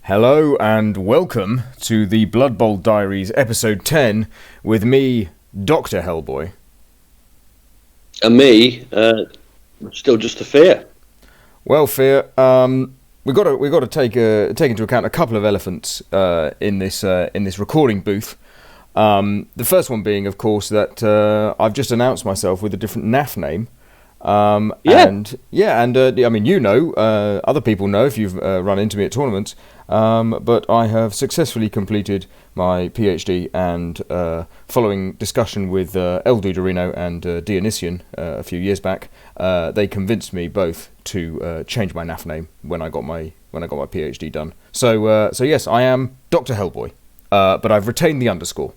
Hello and welcome to the Blood Bowl Diaries episode 10 with me, Dr. Hellboy. And me, still just TheFear. Well, Fear, we've got to take into account a couple of elephants in this recording booth. The first one being, of course, that I've just announced myself with a different NAF name. I mean, other people know if you've run into me at tournaments, but I have successfully completed my PhD, and following discussion with El Duderino and Dionysian a few years back, they convinced me both to change my NAF name when I got my PhD done. So yes, I am Dr. Hellboy, but I've retained the underscore.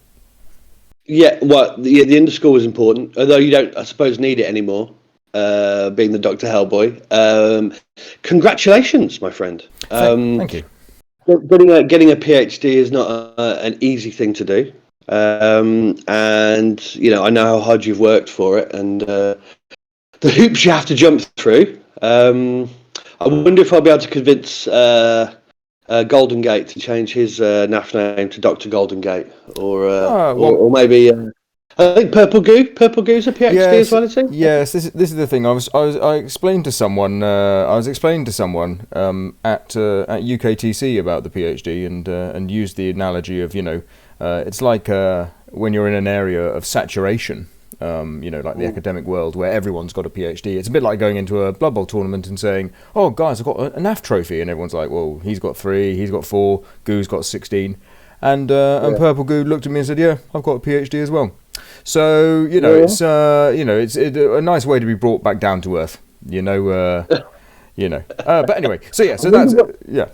Yeah, well, the underscore is important, although you don't, I suppose, need it anymore. Being the Dr. Hellboy. Congratulations, my friend. Thank you. Getting a PhD is not an easy thing to do. And, I know how hard you've worked for it and the hoops you have to jump through. I wonder if I'll be able to convince Golden Gate to change his NAF name to Dr. Golden Gate. Or maybe... I think Purple Goo's a PhD as well, I think. Yes, this is the thing. I explained to someone. At UKTC about the PhD and used the analogy of it's like when you're in an area of saturation. Like the academic world where everyone's got a PhD. It's a bit like going into a Blood Bowl tournament and saying, "Oh, guys, I've got a NAF trophy," and everyone's like, "Well, he's got 3, he's got 4, Goo's got 16." And Purple Goo looked at me and said, "Yeah, I've got a PhD as well." So it's a nice way to be brought back down to earth. But anyway, I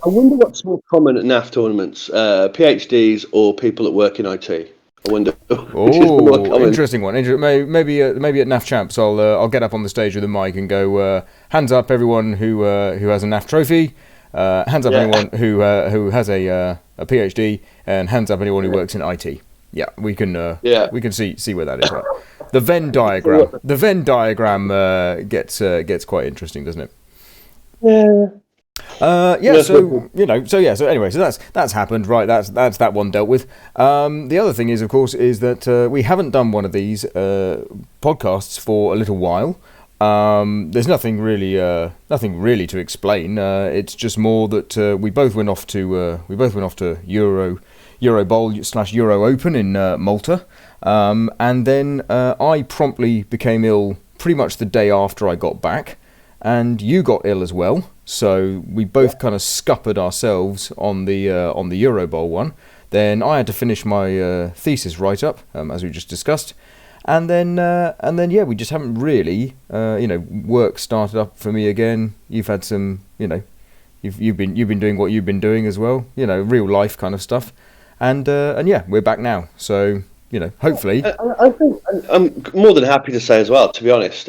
wonder what's more common at NAF tournaments: PhDs or people that work in IT. I wonder. Oh, interesting one. Maybe at NAF Champs, I'll get up on the stage with a mic and go, hands up everyone who has a NAF trophy. Hands up anyone who has a PhD, and hands up anyone who works in IT. Yeah, we can see where that is. Right? The Venn diagram gets quite interesting, doesn't it? Yeah. So anyway, that's happened, right? That's that one dealt with. The other thing is, of course, is that we haven't done one of these podcasts for a little while. There's nothing really to explain. It's just more that we both went off to EuroBowl / EuroOpen in Malta, and then I promptly became ill pretty much the day after I got back, and you got ill as well. So we both kind of scuppered ourselves on the EuroBowl one. Then I had to finish my thesis write-up, as we just discussed. And then we just haven't really, work started up for me again. You've had some, you've been doing what you've been doing as well, real life kind of stuff. And we're back now. So, hopefully. I think I'm more than happy to say as well, to be honest.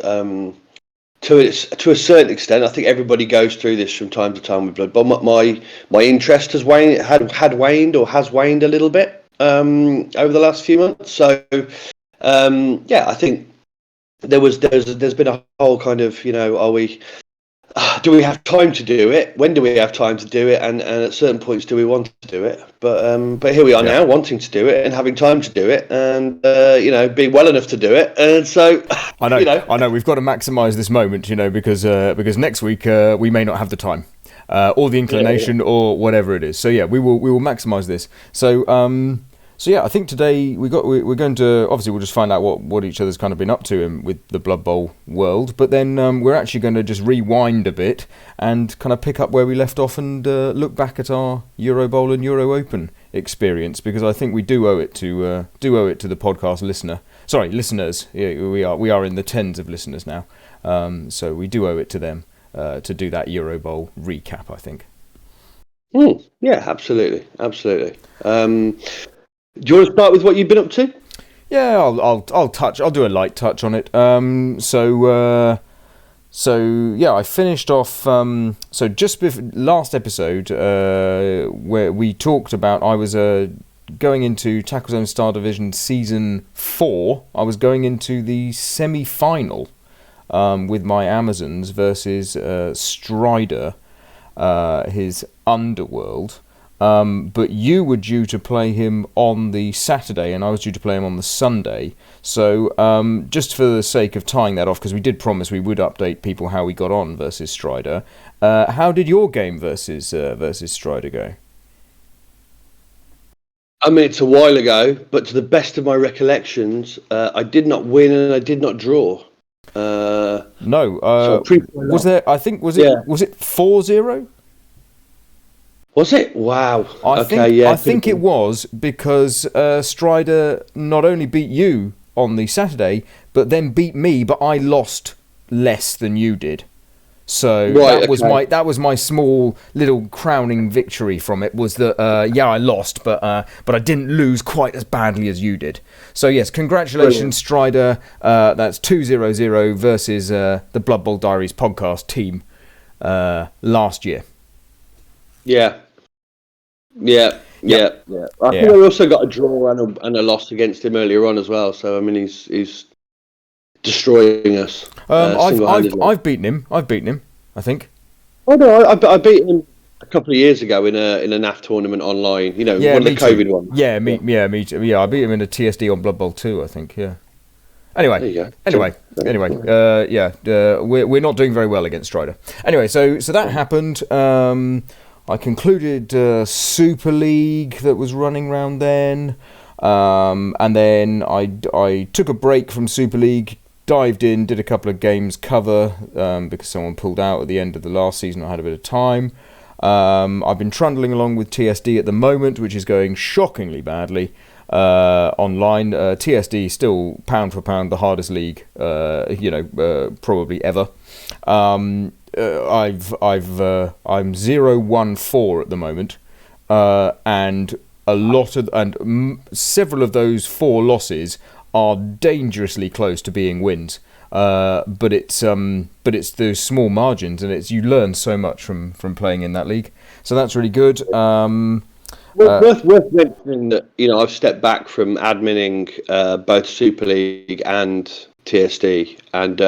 To a certain extent, I think everybody goes through this from time to time with Blood Bowl. My interest has waned a little bit over the last few months. So. I think there's been a whole kind of, do we have time to do it? When do we have time to do it? And at certain points, do we want to do it? But here we are now, wanting to do it and having time to do it, and being well enough to do it. And so I know we've got to maximise this moment, because next week we may not have the time or the inclination or whatever it is. So we will maximise this. So I think today we're going to, obviously we'll just find out what each other's kind of been up to with the Blood Bowl world, but then we're actually going to just rewind a bit and kind of pick up where we left off and look back at our EuroBowl and EuroOpen experience, because I think we do owe it to the podcast listeners. Yeah, we are in the tens of listeners now, so we do owe it to them to do that EuroBowl recap, I think. Yeah, absolutely. Do you want to start with what you've been up to? Yeah, I'll do a light touch on it. I finished off. So just last episode, where we talked about, I was going into Tackle Zone Star Division Season 4. I was going into the semi-final with my Amazons versus Strider, his Underworld. But you were due to play him on the Saturday, and I was due to play him on the Sunday. So just for the sake of tying that off, because we did promise we would update people how we got on versus Strider, how did your game versus Strider go? I mean, it's a while ago, but to the best of my recollections, I did not win and I did not draw. No. So was there? I think was it 4-0? Was it? Wow. I think it was because Strider not only beat you on the Saturday, but then beat me, but I lost less than you did. So that was my small little crowning victory from it, was that I lost, but I didn't lose quite as badly as you did. So yes, congratulations, Strider. That's 2-0-0 versus the Blood Bowl Diaries podcast team last year. Yeah. I think I also got a draw and a loss against him earlier on as well. So I mean, he's destroying us. I've beaten him. I think. Oh no, I beat him a couple of years ago in a NAF tournament online. One of the COVID ones. Yeah, me too. Yeah, I beat him in a TSD on Blood Bowl 2, I think. Yeah. Anyway, we're not doing very well against Strider. Anyway, so that happened. I concluded Super League that was running around then, and then I took a break from Super League, dived in, did a couple of games cover because someone pulled out at the end of the last season. I had a bit of time. I've been trundling along with TSD at the moment, which is going shockingly badly online. TSD still pound for pound the hardest league, probably ever. I'm 0-1-4 at the moment, and several of those 4 losses are dangerously close to being wins. But it's those small margins, and you learn so much from playing in that league. So that's really good. Worth mentioning that I've stepped back from adminning both Super League and TSD, and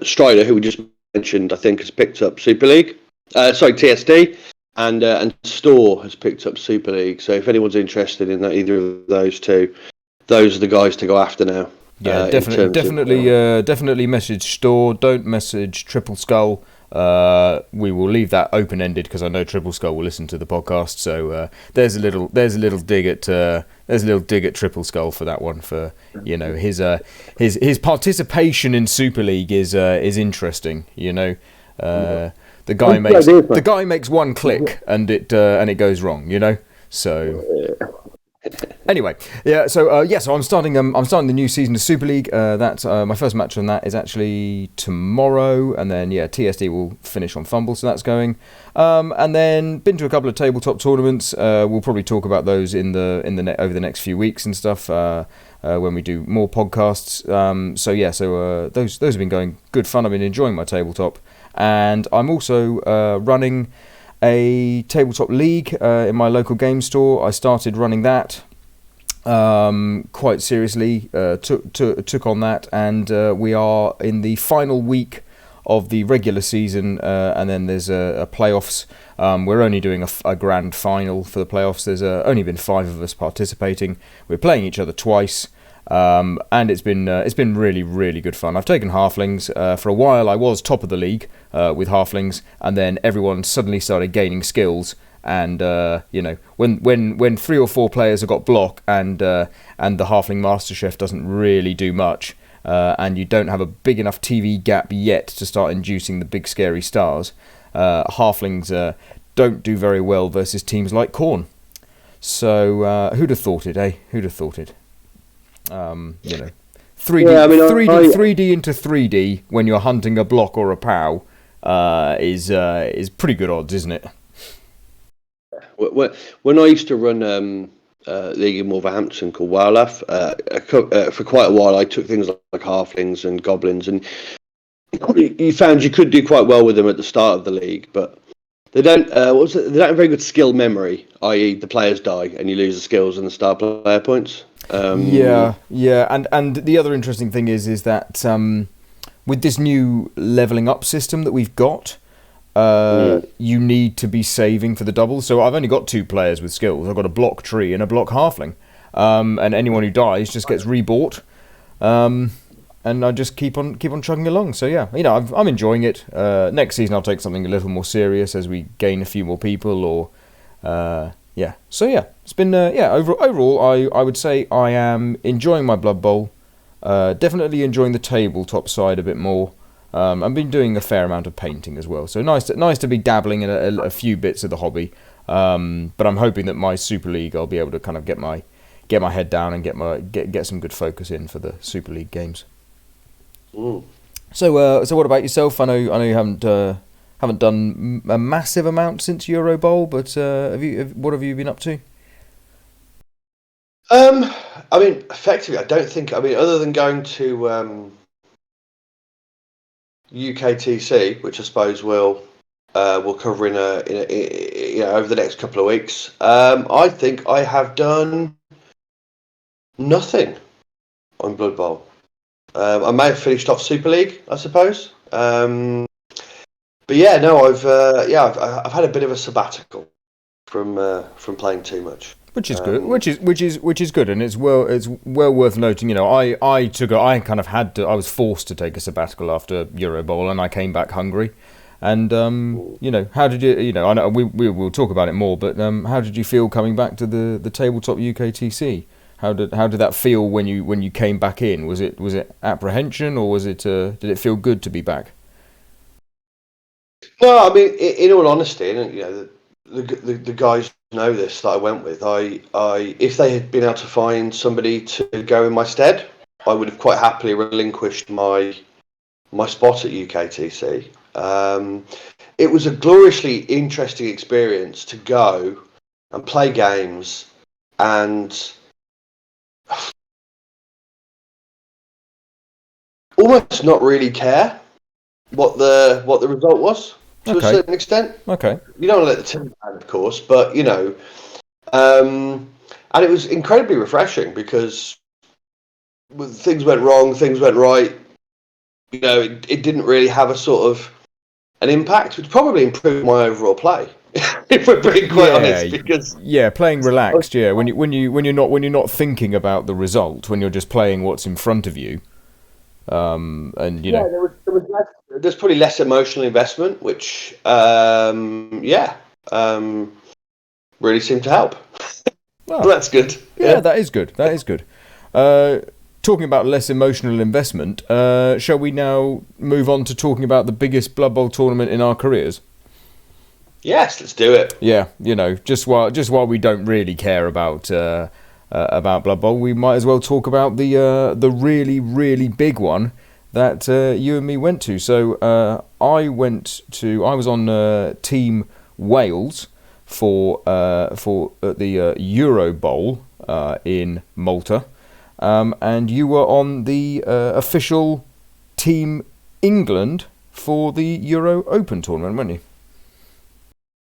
Strider, who we just mentioned, I think has picked up Super League. TSD, and Store has picked up Super League. So if anyone's interested in either of those two, those are the guys to go after now. Yeah, definitely message Store. Don't message Triple Skull. We will leave that open ended because I know Triple Skull will listen to the podcast. So there's a little dig at Triple Skull for that one. For his participation in Super League is interesting. The guy makes one click and it goes wrong. So. Anyway, so I'm starting the new season of Super League. That's my first match on that is actually tomorrow, and then TSD will finish on Fumble, so that's going. And then been to a couple of tabletop tournaments. We'll probably talk about those over the next few weeks and stuff when we do more podcasts. So those have been going good fun. I've been enjoying my tabletop, and I'm also running a tabletop league in my local game store. I started running that quite seriously, took on that, and we are in the final week of the regular season, and then there's a playoffs. We're only doing a grand final for the playoffs. There's only been 5 of us participating. We're playing each other twice. And it's been really, really good fun. I've taken halflings. For a while I was top of the league with halflings, and then everyone suddenly started gaining skills, and when 3 or 4 players have got block and the halfling master chef doesn't really do much, and you don't have a big enough TV gap yet to start inducing the big scary stars, halflings don't do very well versus teams like Khorne. So who'd have thought it, eh? Who'd have thought it? 3D into 3D when you're hunting a block or a POW is pretty good odds, isn't it? When I used to run league in Wolverhampton called Wildlife, for quite a while I took things like halflings and goblins, and you found you could do quite well with them at the start of the league, but they don't have very good skill memory, i.e. the players die and you lose the skills and the star player points. And the other interesting thing is that with this new leveling up system that we've got, you need to be saving for the double. So I've only got 2 players with skills. I've got a block tree and a block halfling. And anyone who dies just gets rebought. And I just keep on chugging along. So yeah, I'm enjoying it. Next season I'll take something a little more serious as we gain a few more people, or yeah. So yeah, it's been overall I would say I am enjoying my Blood Bowl. Definitely enjoying the tabletop side a bit more. I've been doing a fair amount of painting as well. So nice to be dabbling in a few bits of the hobby. But I'm hoping that my Super League I'll be able to kind of get my head down and get some good focus in for the Super League games. So what about yourself? I know you haven't done a massive amount since EuroBowl, but what have you been up to? I mean, effectively, I don't think. I mean, other than going to UKTC, which I suppose we'll cover in a over the next couple of weeks. I think I have done nothing on Blood Bowl. I may have finished off Super League, I suppose. But yeah, no, I've had a bit of a sabbatical from playing too much, which is good. Which is good, and it's well worth noting. I was forced to take a sabbatical after EuroBowl, and I came back hungry. And how did you? I know we will talk about it more, but how did you feel coming back to the tabletop UKTC? How did that feel when you came back in? Was it apprehension, or did it feel good to be back? No, I mean, in all honesty, and the guys know this that I went with. I if they had been able to find somebody to go in my stead, I would have quite happily relinquished my spot at UKTC. It was a gloriously interesting experience to go and play games and almost not really care what the result was to a certain extent. Okay. You don't want to let the team down, of course, but and it was incredibly refreshing because things went wrong, things went right. It didn't really have a sort of an impact, which probably improved my overall play. If we're being quite honest, because playing relaxed. Yeah, when you're not thinking about the result, when you're just playing what's in front of you, there's probably less emotional investment, which really seemed to help. Oh, so that's good. Yeah, that is good. That is good. Talking about less emotional investment, shall we now move on to talking about the biggest Blood Bowl tournament in our careers? Yes, let's do it. Yeah, just while we don't really care about Blood Bowl, we might as well talk about the really, really big one that you and me went to. So I was on Team Wales for the EuroBowl in Malta. And you were on the official Team England for the EuroOpen tournament, weren't you?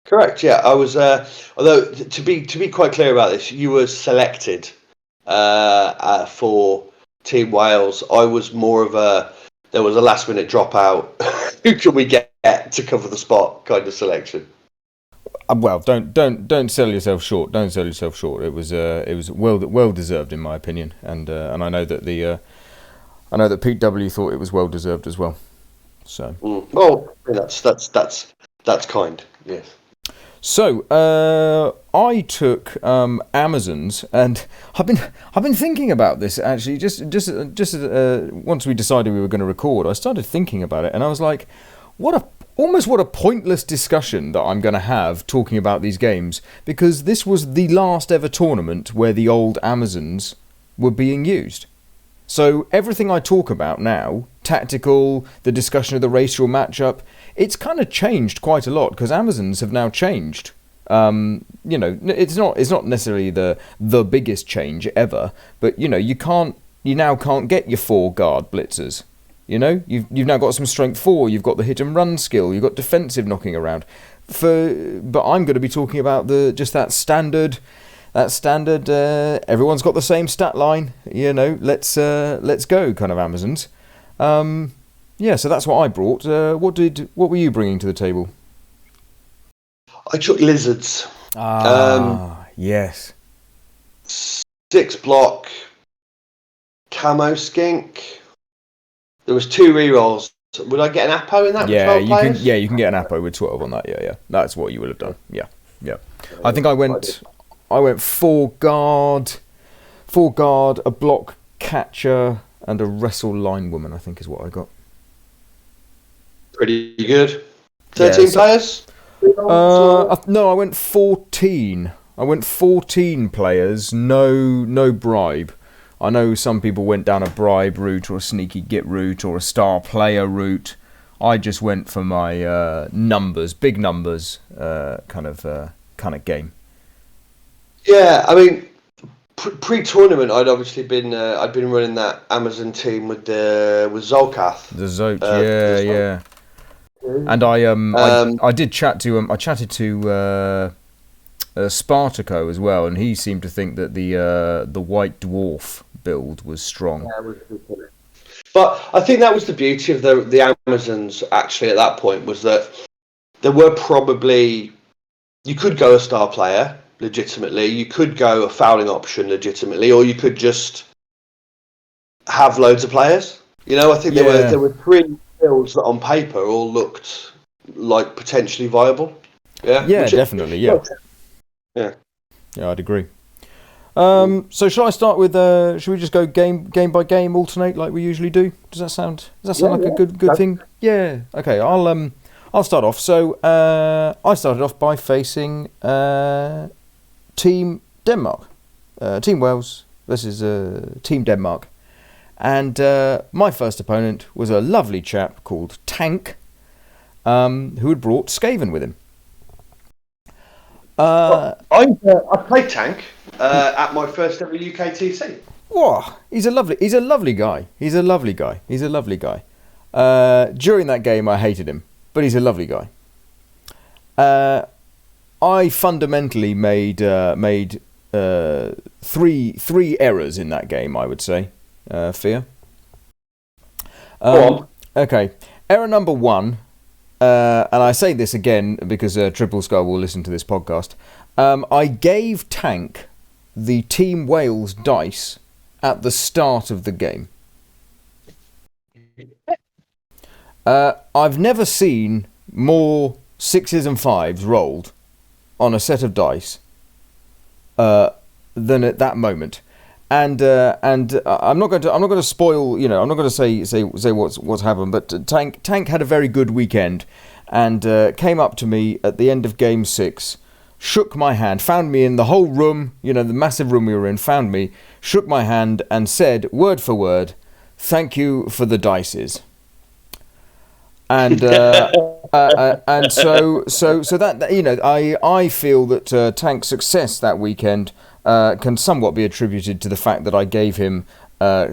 Correct. Yeah, I was. Although to be quite clear about this, you were selected for Team Wales. I was more of there was a last minute dropout. Who can we get to cover the spot kind of selection? Well, don't sell yourself short. Don't sell yourself short. It was well deserved in my opinion, and I know that Pete W thought it was well deserved as well. So well, that's kind. Yes. So I took Amazons, and I've been thinking about this actually. Just once we decided we were going to record, I started thinking about it, and I was like, what a pointless discussion that I'm going to have talking about these games, because this was the last ever tournament where the old Amazons were being used. So everything I talk about now, tactical, the discussion of the racial matchup, it's kind of changed quite a lot because Amazons have now changed. It's not necessarily the biggest change ever, but you now can't get your 4 guard blitzers. You've now got some strength 4, you've got the hit and run skill, you've got defensive knocking around. But I'm going to be talking about that standard. Everyone's got the same stat line. Let's go kind of Amazons. So that's what I brought. What were you bringing to the table? I took lizards. Yes. 6-block camo skink. There was 2 rerolls. Would I get an Apo in that with 12 players? You can get an Apo with 12 on that. Yeah. That's what you would have done. Yeah. I think I went 4 guard, a block catcher, and a wrestle line woman, I think is what I got. Pretty good. 13 players? No, I went 14. I went 14 players, no bribe. I know some people went down a bribe route or a sneaky git route or a star player route. I just went for my numbers, big numbers kind of game. Yeah, I mean, pre-tournament, I'd obviously been running that Amazon team with Zolkath. The Zoch, yeah. And I did chat to I chatted to Spartaco as well, and he seemed to think that the White Dwarf build was strong. But I think that was the beauty of the Amazons actually at that point, was that there were probably, you could go a star player legitimately, you could go a fouling option legitimately, or you could just have loads of players. I think there were 3 builds that on paper all looked like potentially viable. Yeah, definitely. Yeah, I'd agree. So shall I start with? Should we just go game by game, alternate like we usually do? Does that sound like a good thing? Yeah. Okay. I'll start off. So I started off by facing Team Denmark, Team Wales versus Team Denmark, and my first opponent was a lovely chap called Tank, who had brought Skaven with him. I played Tank at my first ever UKTC. Whoa, he's a lovely guy. During that game, I hated him, but he's a lovely guy. I fundamentally made 3 errors in that game, I would say. Fear. Okay. Error number 1. And I say this again because Triple Skull will listen to this podcast. I gave Tank the Team Wales dice at the start of the game. I've never seen more 6s and 5s rolled on a set of dice than at that moment. And I'm not going to spoil, I'm not going to say what's happened, but Tank had a very good weekend and came up to me at the end of game 6, shook my hand, found me in the whole room, the massive room we were in, found me, shook my hand and said word for word, "Thank you for the dices." And and so that I feel that Tank's success that weekend can somewhat be attributed to the fact that I gave him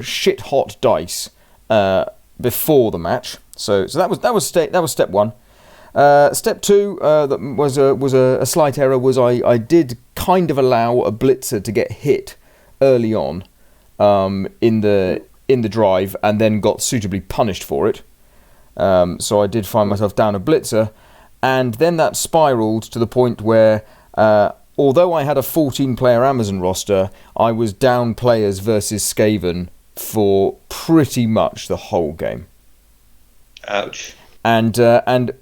shit hot dice before the match. So that was step 1. Step 2 that was a slight error was I did kind of allow a blitzer to get hit early on in the drive and then got suitably punished for it. So I did find myself down a blitzer, and then that spiraled to the point where although I had a 14-player Amazon roster, I was down players versus Skaven for pretty much the whole game. Ouch. And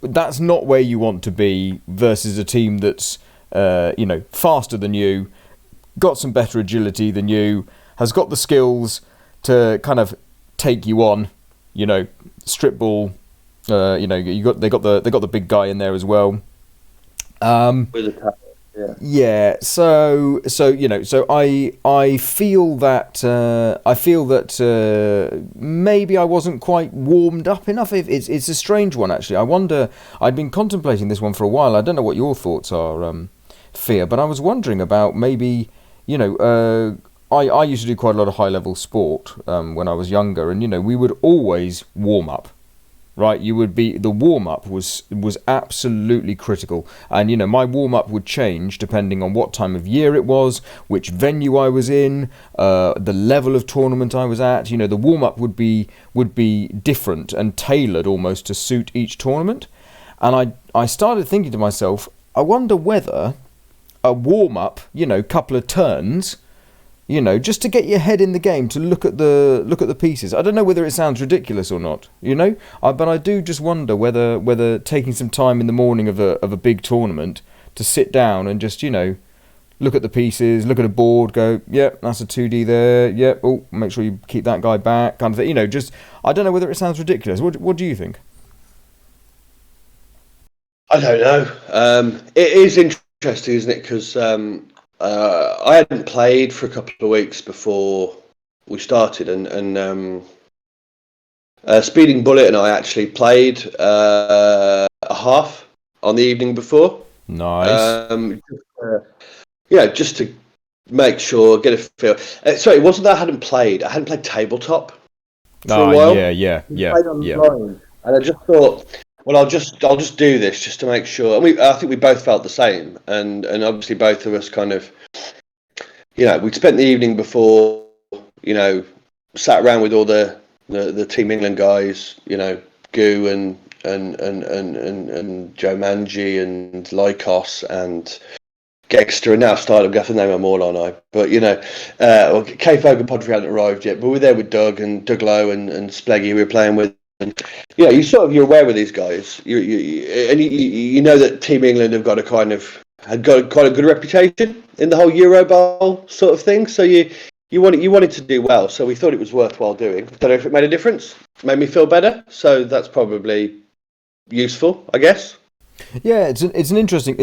that's not where you want to be versus a team that's faster than you, got some better agility than you, has got the skills to kind of take you on, strip ball. They got the big guy in there as well. With a tackle. Yeah. So I feel that maybe I wasn't quite warmed up enough. It's a strange one, actually. I wonder. I'd been contemplating this one for a while. I don't know what your thoughts are, Fear, but I was wondering about maybe I used to do quite a lot of high level sport when I was younger, and we would always warm up. Right, the warm up was absolutely critical, and my warm up would change depending on what time of year it was, which venue I was in, the level of tournament I was at. The warm up would be different and tailored almost to suit each tournament, and I started thinking to myself, I wonder whether a warm-up, couple of turns, just to get your head in the game, to look at the pieces. I don't know whether it sounds ridiculous or not, but I do just wonder whether taking some time in the morning of a big tournament to sit down and just, look at the pieces, look at a board, go, yep, that's a 2D there, yep, oh, make sure you keep that guy back, kind of thing. Just, I don't know whether it sounds ridiculous. What do you think? I don't know. It is interesting, isn't it? Because I hadn't played for a couple of weeks before we started, and Speeding Bullet and I actually played a half on the evening before. Nice. Just to make sure, get a feel. Sorry, it wasn't that I hadn't played. I hadn't played tabletop for a while. Yeah. And I just thought, well, I'll just do this just to make sure. And I think we both felt the same, and obviously both of us kind of, we'd spent the evening before, sat around with all the Team England guys, Goo and Joe Manji and Lycos and Gegster, and now I've started, I'm going to name them all, aren't I? But, Kay Fogan Podfrey hadn't arrived yet, but we're there with Doug and Doug Lowe and Spleggy, we were playing with. And, you're aware with these guys. You know that Team England had got quite a good reputation in the whole EuroBowl sort of thing. So you wanted to do well. So we thought it was worthwhile doing. Don't know if it made a difference. Made me feel better. So that's probably useful, I guess. Yeah, it's an interesting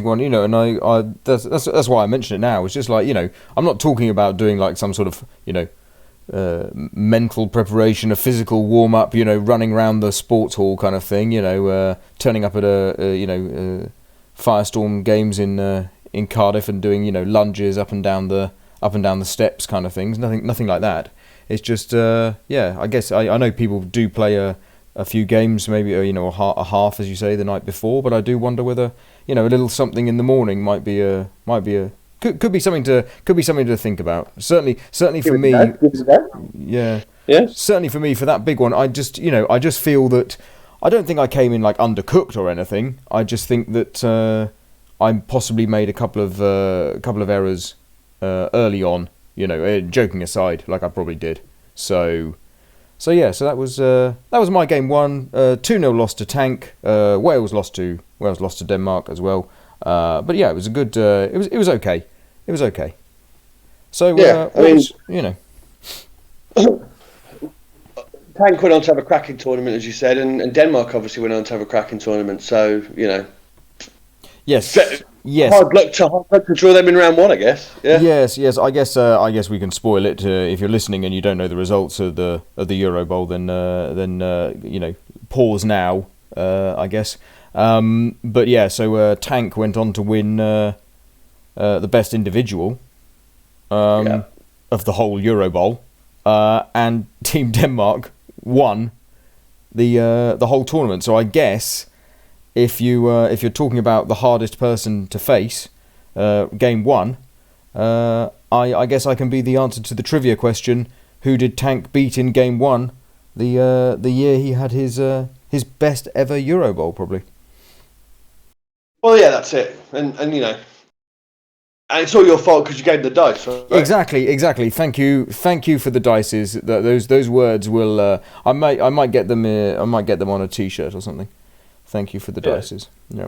one, and I that's why I mention it now. It's just like, I'm not talking about doing like some sort of, mental preparation, a physical warm up, running around the sports hall kind of thing, turning up at a Firestorm games in Cardiff and doing, lunges up and down the steps kind of things. Nothing like that. It's just I guess I know people do play a few games, maybe a half, as you say, the night before, but I do wonder whether a little something in the morning might be a could be something to think about. Certainly for me. Yeah. Certainly for me, for that big one, I just feel that I don't think I came in like undercooked or anything. I just think that I possibly made a couple of errors early on. Joking aside, like I probably did. So that was my game one. 2-0 loss to Tank. Wales lost to Denmark as well. But yeah, it was a good. It was okay. It was okay. So Tank went on to have a cracking tournament, as you said, and Denmark obviously went on to have a cracking tournament. So Yes. Hard luck to draw them in round one, I guess. Yeah. Yes. I guess we can spoil it. If you're listening and you don't know the results of the EuroBowl, then pause now. I guess. But yeah, so Tank went on to win the best individual of the whole EuroBowl, and Team Denmark won the whole tournament. So I guess if you're talking about the hardest person to face, game one, I guess I can be the answer to the trivia question: who did Tank beat in game one? The year he had his best ever EuroBowl, probably. Well, yeah, that's it, and and it's all your fault because you gave the dice, right? Exactly. Thank you for the dices. Those words will. I might get them. I might get them on a T-shirt or something. Thank you for the dices. Yeah.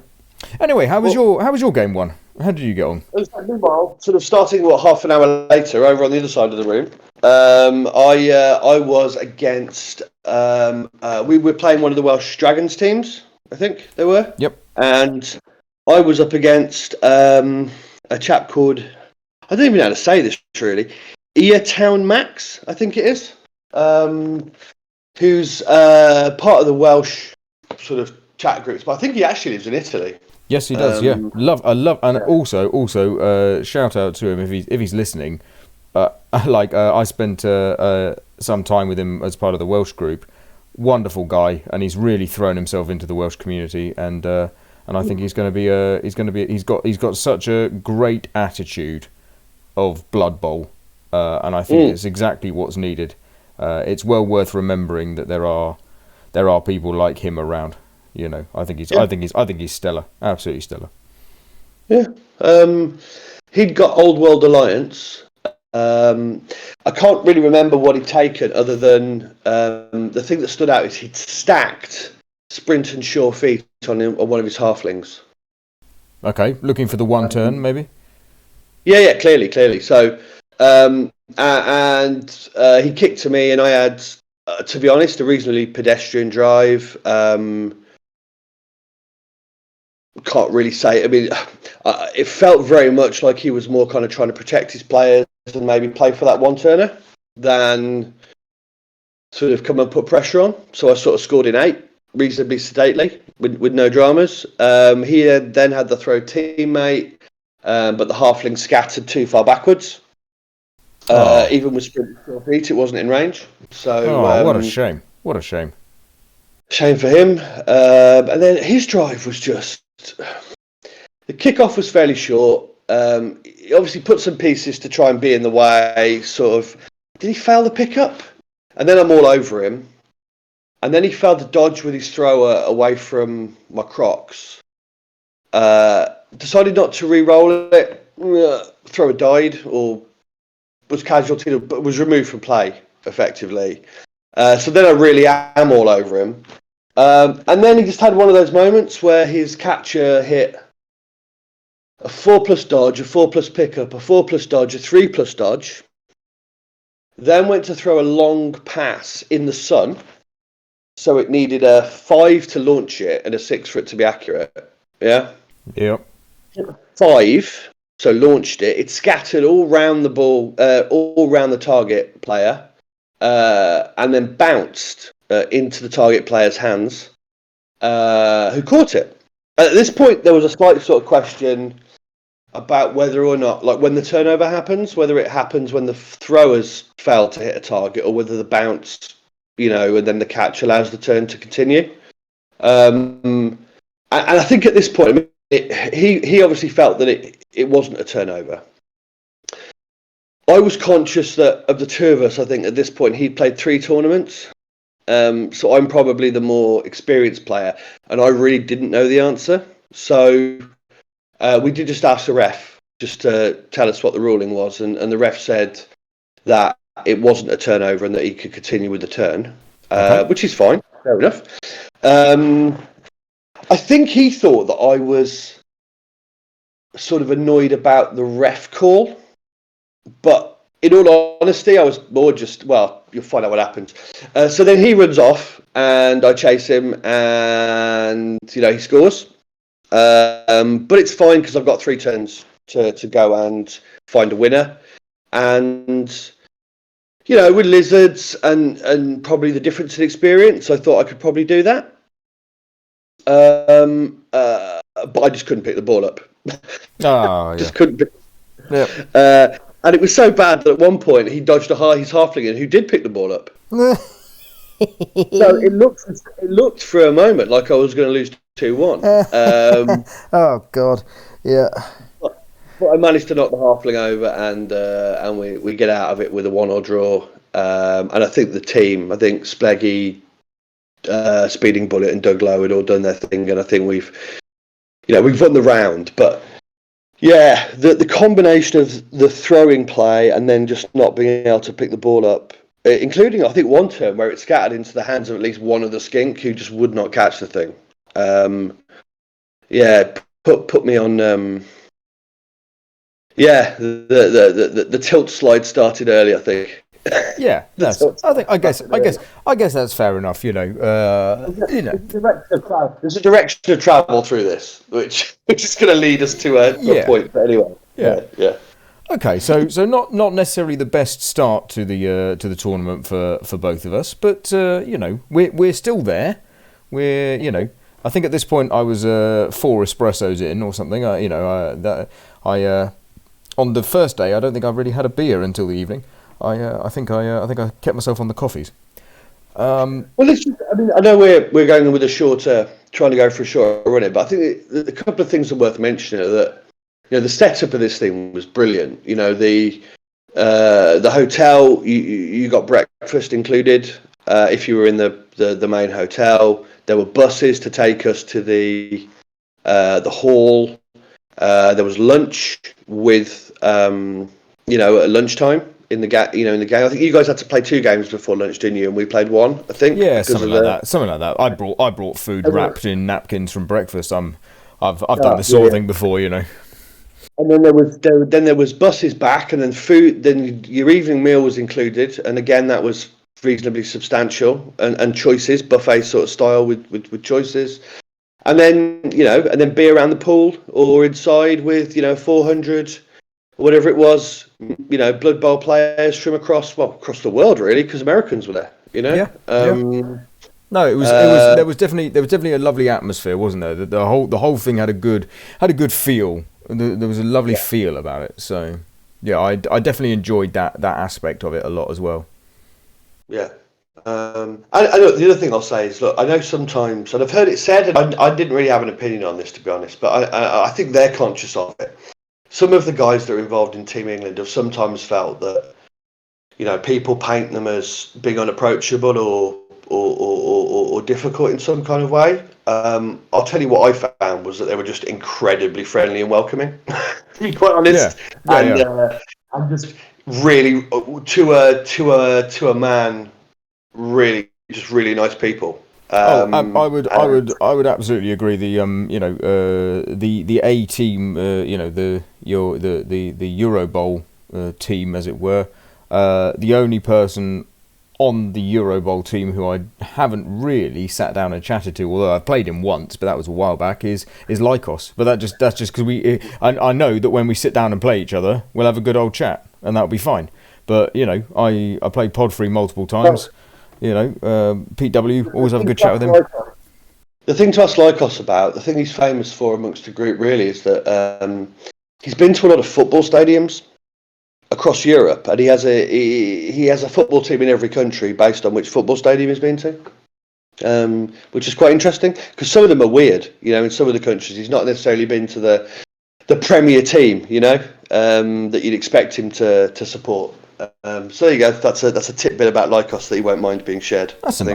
Anyway, how was your game one? How did you get on? Meanwhile, sort of starting half an hour later, over on the other side of the room, I was against. We were playing one of the Welsh Dragons teams. I think they were. Yep. And I was up against a chap called, I don't even know how to say this really, Town Max, I think it is, who's part of the Welsh sort of chat groups, but I think he actually lives in Italy. Yes, he does. Yeah, I love, and also shout out to him if he's listening. I spent some time with him as part of the Welsh group. Wonderful guy, and he's really thrown himself into the Welsh community, and I think he's got such a great attitude of Blood Bowl, and I think it's exactly what's needed. It's well worth remembering that there are people like him around. I think he's stellar, absolutely stellar. Yeah. He'd got Old World Alliance. I can't really remember what he'd taken other than the thing that stood out is he'd stacked Sprint and Sure Feet on one of his halflings. Okay, looking for the one turn, maybe? Yeah, clearly. So, and he kicked to me, and I had, to be honest, a reasonably pedestrian drive. Can't really say. I mean, it felt very much like he was more kind of trying to protect his players and maybe play for that one turner than sort of come and put pressure on. So I sort of scored in 8 reasonably sedately with no dramas. He then had the throw teammate, but the halfling scattered too far backwards. Even with sprint feet, it wasn't in range. So what a shame! What a shame! Shame for him. And then his drive was just the kickoff was fairly short. He obviously put some pieces to try and be in the way. Sort of, did he fail the pickup? And then I'm all over him. And then he failed to dodge with his thrower away from my Crocs. Decided not to re-roll it. Thrower died or was casualty, but was removed from play effectively. So then I really am all over him. And then he just had one of those moments where his catcher hit a 4+ dodge, a 4+ pickup, a 4+ dodge, a 3+ dodge. Then went to throw a long pass in the sun. So it needed a 5 to launch it and a 6 for it to be accurate. Yeah? Yep. 5, so launched it. It scattered all round the ball, all round the target player, and then bounced into the target player's hands, who caught it. At this point, there was a slight sort of question about whether or not, like when the turnover happens, whether it happens when the throwers fail to hit a target or whether the bounce, and then the catch allows the turn to continue. And I think at this point, he obviously felt that it wasn't a turnover. I was conscious that of the two of us, I think at this point he'd played 3 tournaments. So I'm probably the more experienced player, and I really didn't know the answer. So we did just ask the ref just to tell us what the ruling was, and the ref said that it wasn't a turnover and that he could continue with the turn, which is fine, fair enough. I think he thought that I was sort of annoyed about the ref call, but in all honesty, I was more just, well, you'll find out what happens. So then he runs off, and I chase him, and he scores. But it's fine because I've got 3 turns to go and find a winner, and with lizards and probably the difference in experience, I thought I could probably do that. But I just couldn't pick the ball up. Just couldn't pick. Yeah. And it was so bad that at one point he dodged his halfling in who did pick the ball up. So it looked for a moment like I was going to lose 2-1. Oh God, yeah. But I managed to knock the halfling over, and we get out of it with a 1-1 draw. And I think the team, Spleggy, Speeding Bullet, and Doug Lowe had all done their thing, and I think we've won the round. But yeah, the combination of the throwing play and then just not being able to pick the ball up, including I think one turn where it scattered into the hands of at least one of the skink who just would not catch the thing. Put me on. The tilt slide started early, I think. Yeah, I guess that's fair enough. There's a direction of travel through this, which is going to lead us to a point. But anyway, yeah. Okay, so not necessarily the best start to the tournament for both of us, but we're still there. I think at this point I was 4 espressos in or something. On the first day I don't think I really had a beer until the evening. I think I kept myself on the coffees. Well, I know we're going with trying to go for a shorter run, but I think a couple of things are worth mentioning are that the setup of this thing was brilliant. The hotel, you got breakfast included if you were in the main hotel. There were buses to take us to the hall. There was lunch with, at lunchtime in the game. I think you guys had to play 2 games before lunch, didn't you? And we played 1, I think. Yeah, something like that. Something like that. I brought food wrapped in napkins from breakfast. I've done this sort of thing before, And then there was buses back, and then food. Then your evening meal was included, and again that was reasonably substantial, and choices, buffet sort of style with choices. And then be around the pool or inside with 400 or whatever it was, Blood Bowl players from across the world really, because Americans were there. Yeah. No, it was there was definitely a lovely atmosphere, wasn't there? The whole thing had a good feel. There was a lovely feel about it. So yeah, I definitely enjoyed that aspect of it a lot as well. Yeah. And look, the other thing I'll say is, look, I know sometimes, and I've heard it said, and I didn't really have an opinion on this, to be honest, but I think they're conscious of it. Some of the guys that are involved in Team England have sometimes felt that, people paint them as being unapproachable or difficult in some kind of way. I'll tell you what I found was that they were just incredibly friendly and welcoming, to be quite honest. And just really, to a man, really, just really nice people. I would absolutely agree. The the A team, the EuroBowl team, as it were. The only person on the EuroBowl team who I haven't really sat down and chatted to, although I've played him once, but that was a while back, is Lycos. But that's just because I know that when we sit down and play each other, we'll have a good old chat, and that'll be fine. But I played Podfree multiple times. Pete W, always have a good chat with him. The thing to ask Lycos about, the thing he's famous for amongst the group really, is that he's been to a lot of football stadiums across Europe, and he has a football team in every country based on which football stadium he's been to, which is quite interesting, because some of them are weird. In some of the countries, he's not necessarily been to the Premier team, that you'd expect him to support. So there you go. That's a tidbit about Lycos that he won't mind being shared. That's a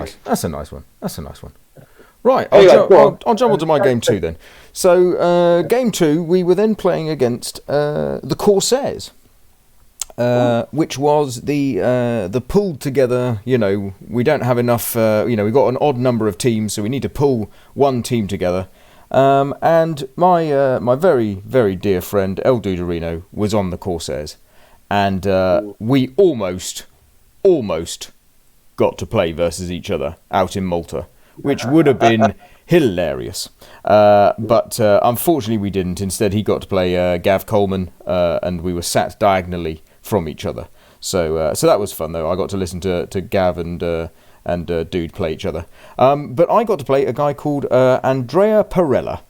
nice one. Right, I'll jump onto my game 2 then. So game 2, we were then playing against the Corsairs, which was the pulled together. We don't have enough. We've got an odd number of teams, so we need to pull one team together. And my very, very dear friend El Duderino was on the Corsairs. And we almost got to play versus each other out in Malta, which would have been hilarious. But unfortunately we didn't. Instead, he got to play Gav Coleman, and we were sat diagonally from each other. So that was fun, though. I got to listen to Gav and Dude play each other. But I got to play a guy called Andrea Perella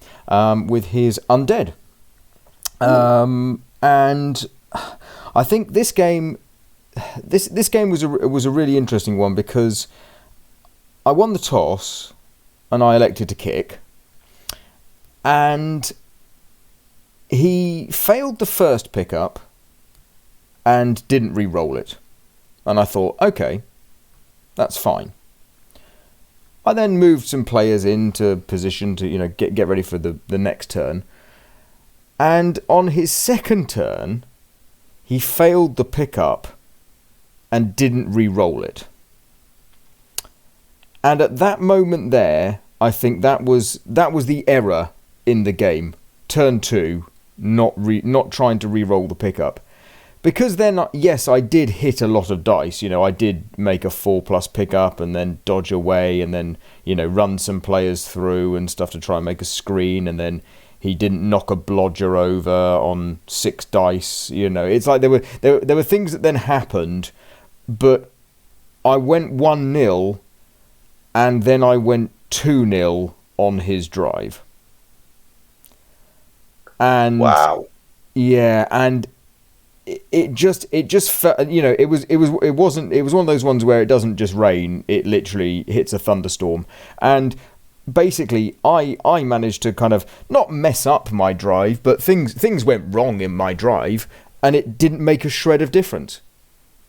with his Undead. And I think this game was a really interesting one, because I won the toss and I elected to kick, and he failed the first pickup and didn't re-roll it, and I thought, okay, that's fine. I then moved some players into position to get ready for the next turn, and on his second turn he failed the pickup and didn't re-roll it. And at that moment there, I think that was the error in the game. Turn 2, not trying to re-roll the pickup. Because then, yes, I did hit a lot of dice. I did make a 4+ pickup and then dodge away and then, run some players through and stuff to try and make a screen, and then he didn't knock a blodger over on 6 dice. It's like there were things that then happened, but I went 1-0 and then I went 2-0 on his drive. And wow. Yeah, and it just felt, it was one of those ones where it doesn't just rain, it literally hits a thunderstorm. And basically, I managed to kind of not mess up my drive, but things went wrong in my drive, and it didn't make a shred of difference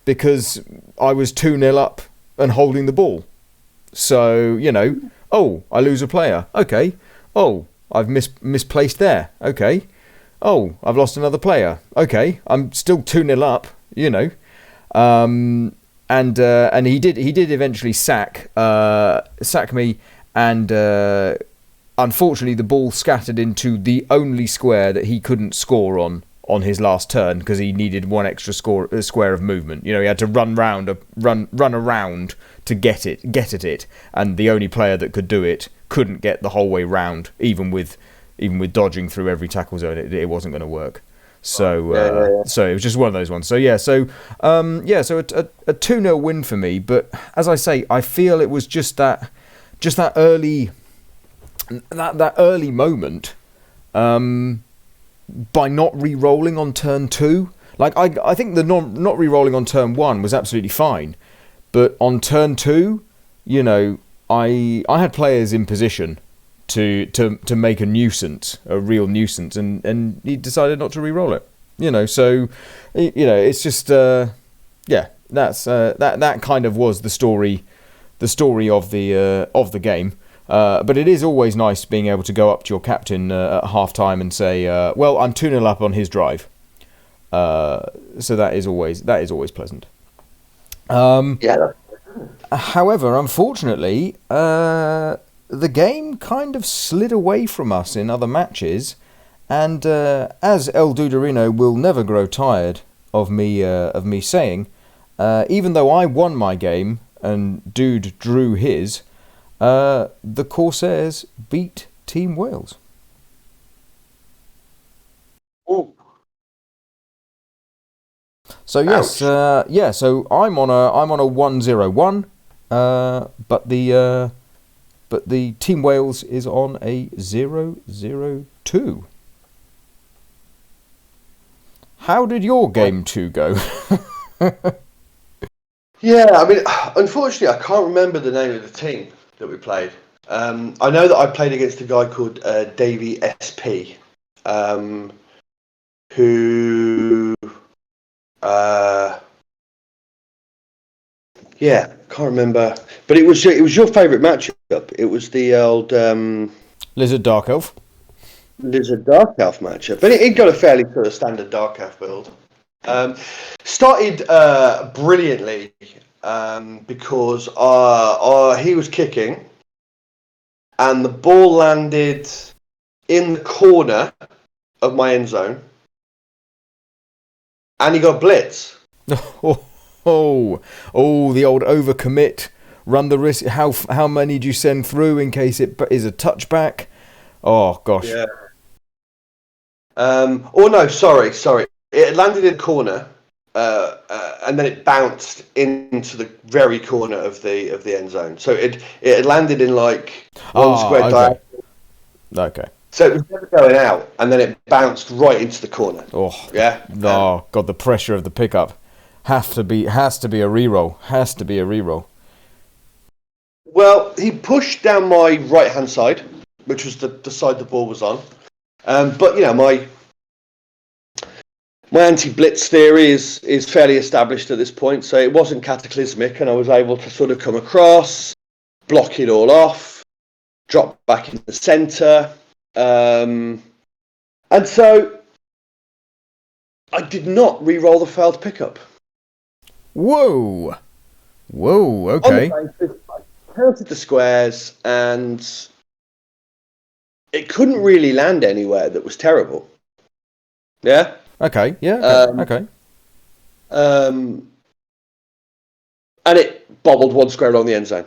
because I was 2-0 up and holding the ball. So, I lose a player. Okay. Oh, I've misplaced there. Okay. oh, I've lost another player. Okay, I'm still 2-0 up, you know. And he did eventually sack me, and unfortunately the ball scattered into the only square that he couldn't score on his last turn because he needed one extra square of movement. You know, he had to run around to get at it, and the only player that could do it couldn't get the whole way round, even with dodging through every tackle zone. It wasn't going to work. So so it was just one of those ones. So so a 2-0 win for me. But as I say, I feel it was just that early moment by not re-rolling on turn 2. Like I think the not re-rolling on turn 1 was absolutely fine, but on turn 2, you know, I had players in position to make a real nuisance, and he decided not to re-roll it. You know, so you know, it's just that's that kind of was the story of the game. But it is always nice being able to go up to your captain at half time and say, well, I'm 2-0 up on his drive. So that is always pleasant. However, unfortunately, the game kind of slid away from us in other matches, and as El Duderino will never grow tired of me saying, even though I won my game and Dude drew his, the Corsairs beat Team Wales. Oh. So yes, so I'm on a 1-0-1, but the Team Wales is on a 0-0-2. How did your game 2 go? Yeah, I mean, unfortunately, I can't remember the name of the team that we played. I know that I played against a guy called Davey SP, who, can't remember. But it was your favourite matchup. It was the old Lizard Dark Elf. Lizard Dark Elf matchup, but it got a fairly sort of standard Dark Elf build. Started brilliantly because he was kicking, and the ball landed in the corner of my end zone, and he got blitz. Oh, the old overcommit, run the risk. How many do you send through in case it is a touchback? Oh gosh. Yeah. Sorry. It landed in the corner, and then it bounced into the very corner of the end zone. So it landed in like one square diagonal. Okay. So it was never going out, and then it bounced right into the corner. Oh yeah. Oh god, the pressure of the pickup has to be a reroll. Has to be a reroll. Well, he pushed down my right hand side, which was the side the ball was on. But you know, my anti-blitz theory is fairly established at this point, so it wasn't cataclysmic, and I was able to sort of come across, block it all off, drop back in the centre, and so I did not re-roll the failed pickup. Whoa, okay. On the basis, I counted the squares, and it couldn't really land anywhere that was terrible. Yeah? Okay, yeah, okay. And it bobbled one square along the end zone.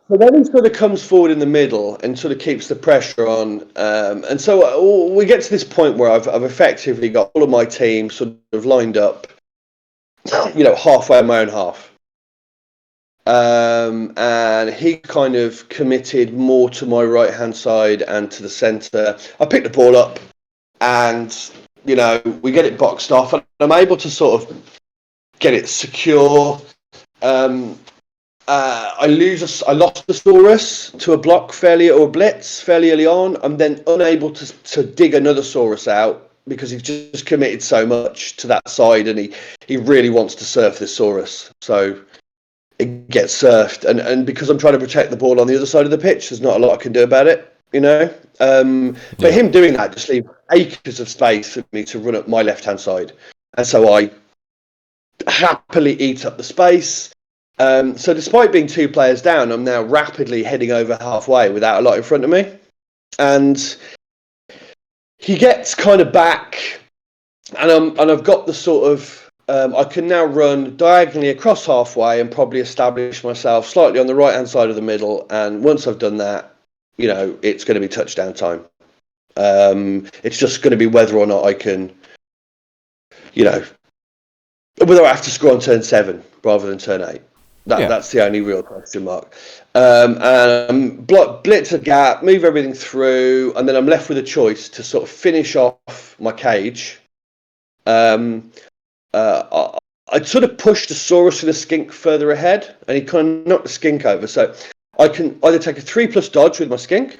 So then he sort of comes forward in the middle and sort of keeps the pressure on. And so we get to this point where I've effectively got all of my team sort of lined up, you know, halfway in my own half. And he kind of committed more to my right hand side and to the centre. I picked the ball up, and you know, we get it boxed off, and I'm able to sort of get it secure. I lost the Saurus to a block or a blitz fairly early on. I'm then unable to dig another Saurus out because he's just committed so much to that side, and he really wants to surf this Saurus. So it gets surfed, and because I'm trying to protect the ball on the other side of the pitch, there's not a lot I can do about it. you know. But him doing that just leaves acres of space for me to run up my left-hand side. And so I happily eat up the space. So despite being 2 players down, I'm now rapidly heading over halfway without a lot in front of me. And he gets kind of back, and I've got the sort of I can now run diagonally across halfway and probably establish myself slightly on the right-hand side of the middle. And once I've done that, it's going to be touchdown time. It's just going to be whether or not I can, whether I have to score on turn 7 rather than turn 8. That's the only real question mark. Blitz a gap, move everything through, and then I'm left with a choice to sort of finish off my cage. I'd sort of pushed the Saurus and the skink further ahead, and he kind of knocked the skink over. So I can either take a 3+ dodge with my skink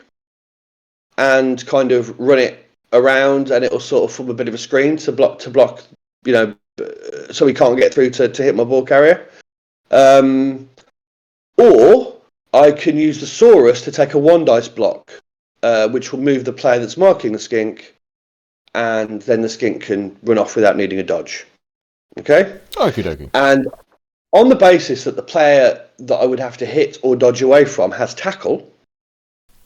and kind of run it around, and it'll sort of form a bit of a screen to block, so he can't get through to hit my ball carrier. Or I can use the Saurus to take a 1 dice block, which will move the player that's marking the skink, and then the skink can run off without needing a dodge. Okay? Okie dokie. And on the basis that the player that I would have to hit or dodge away from has tackle.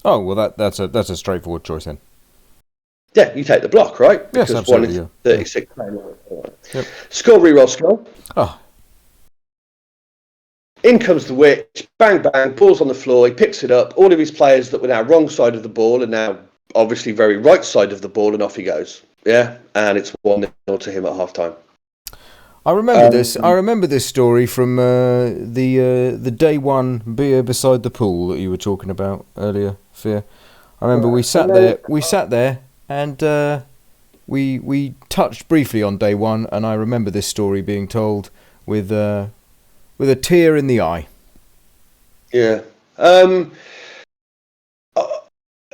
Oh, well, that's a straightforward choice then. Yeah, you take the block, right? Yes, because absolutely. 1 is 36. Yep. Score, reroll skill. Oh. In comes the witch, bang, bang, ball's on the floor, he picks it up. All of his players that were now wrong side of the ball are now obviously very right side of the ball, and off he goes. Yeah, and it's 1-0 to him at half-time. I remember this. I remember this story from the day one beer beside the pool that you were talking about earlier, Fear. I remember we sat there, and we touched briefly on day one, and I remember this story being told with a tear in the eye. Yeah.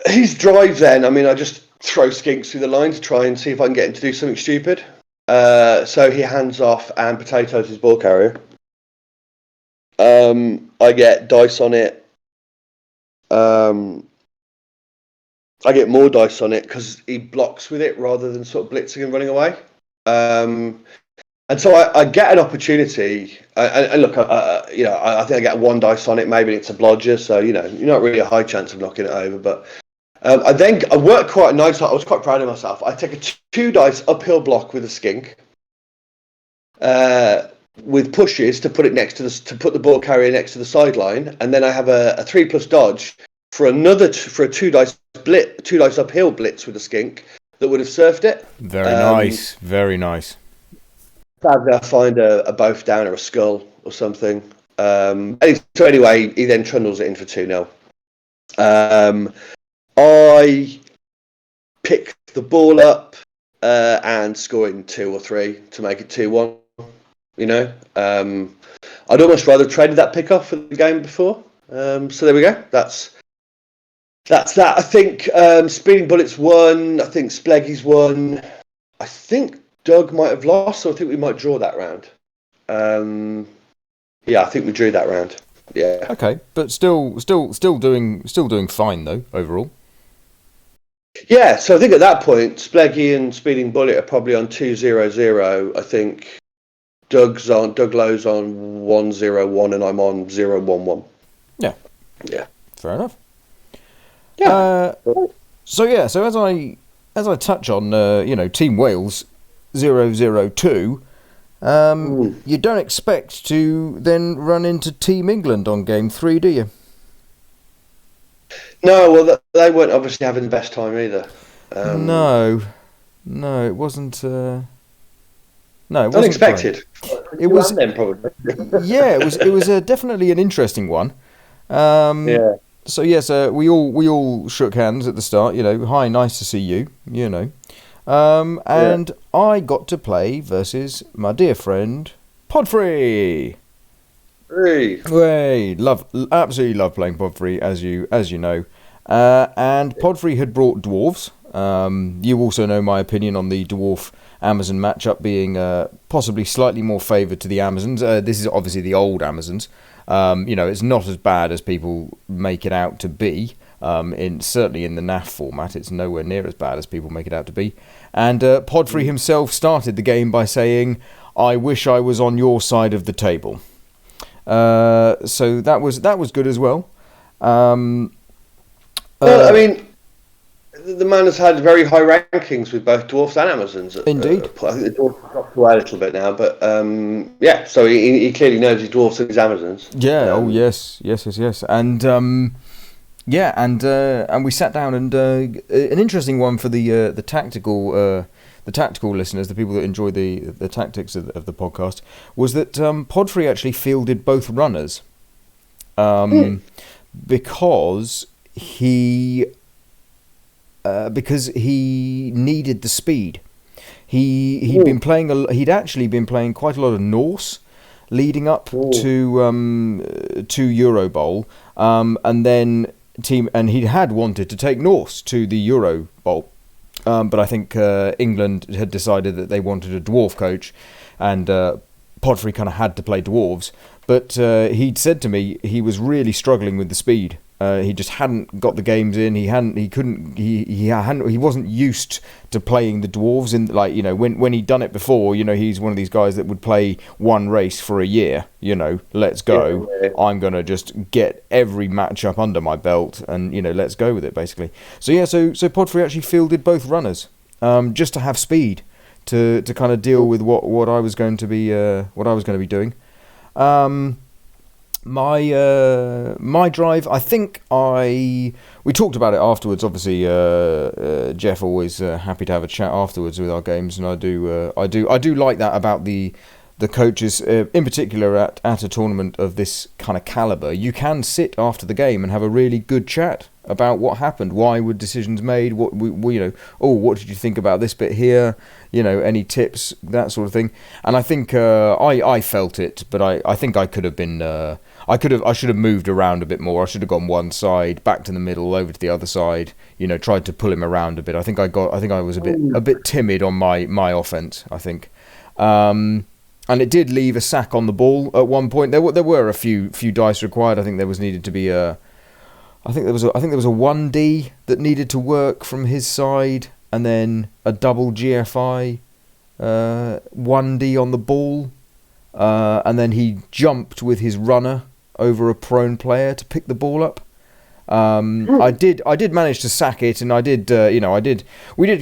His drive then, I just throw skinks through the line to try and see if I can get him to do something stupid. So he hands off and potatoes his ball carrier. I get dice on it. I get more dice on it because he blocks with it rather than sort of blitzing and running away. And so I get an opportunity. And look, I think I get 1 dice on it. Maybe it's a blodger, so you're not really a high chance of knocking it over. But I work quite nice. I was quite proud of myself. I take a 2 dice uphill block with a skink, with pushes to put it to put the ball carrier next to the sideline, and then I have a 3+ dodge for a 2 dice uphill blitz with a skink that would have surfed it. Very nice, very nice. Sadly, I find a both down or a skull or something. So anyway, he then trundles it in for 2-0. I pick the ball up and score in 2 or 3 to make it 2-1. I'd almost rather have traded that pick off for the game before. So there we go. That's that. I think Speeding Bullets won. I think Spleggy's won. I think Doug might have lost, so I think we might draw that round. I think we drew that round. Yeah. Okay, but still doing fine though overall. Yeah, so I think at that point, Spleggy and Speeding Bullet are probably on 2-0-0. I think Doug Lowe's on 1-0-1, and I'm on 0-1-1. Yeah. Yeah. Fair enough. Yeah. So as I touch on Team Wales 0-0-2, you don't expect to then run into Team England on game 3, do you? No, well, they weren't obviously having the best time either. No, it wasn't. No, it wasn't unexpected. It was them probably. Yeah, it was definitely an interesting one. Yeah. So yes, we all shook hands at the start. Hi, nice to see you. And I got to play versus my dear friend Podfree. Hey, absolutely love playing Podfree, as you know. And Podfree had brought dwarves. You also know my opinion on the dwarf Amazon matchup being possibly slightly more favoured to the Amazons. This is obviously the old Amazons. It's not as bad as people make it out to be. Certainly in the NAF format, it's nowhere near as bad as people make it out to be. And Podfrey himself started the game by saying, "I wish I was on your side of the table." So that was good as well. Well, I mean, the man has had very high rankings with both dwarfs and Amazons. Indeed. I think the dwarfs have dropped away a little bit now, but yeah. So he clearly knows his dwarfs and his Amazons. Yeah. Yes. And yeah, and we sat down, and an interesting one for the tactical listeners, the people that enjoy the tactics of the podcast, was that Podfrey actually fielded both runners, because he needed the speed. He'd actually been playing quite a lot of Norse leading up to EuroBowl, and he had wanted to take Norse to the EuroBowl, but I think England had decided that they wanted a dwarf coach, and Podfrey kind of had to play dwarves. But he'd said to me he was really struggling with the speed. He just hadn't got the games in. He wasn't used to playing the dwarves in, like, you know, when he'd done it before. You know, he's one of these guys that would play one race for a year. You know, let's go. Yeah. I'm gonna just get every match up under my belt, and you know, let's go with it basically. So yeah, so Podfrey actually fielded both runners, just to have speed to kind of deal with what I was going to be doing. My drive, I think we talked about it afterwards. Obviously, Jeff always happy to have a chat afterwards with our games, and I do like that about the coaches, in particular at a tournament of this kind of caliber. You can sit after the game and have a really good chat about what happened, why were decisions made, what did you think about this bit here, you know, any tips, that sort of thing. And I think I felt it, but I think I could have been. I should have moved around a bit more. I should have gone one side, back to the middle, over to the other side. You know, tried to pull him around a bit. I think I was a bit timid on my offense, I think. And it did leave a sack on the ball at one point. There were a few dice required. I think there was needed to be I think there was a 1D that needed to work from his side, and then a double GFI 1D on the ball, and then he jumped with his runner over a prone player to pick the ball up. I did manage to sack it, and we did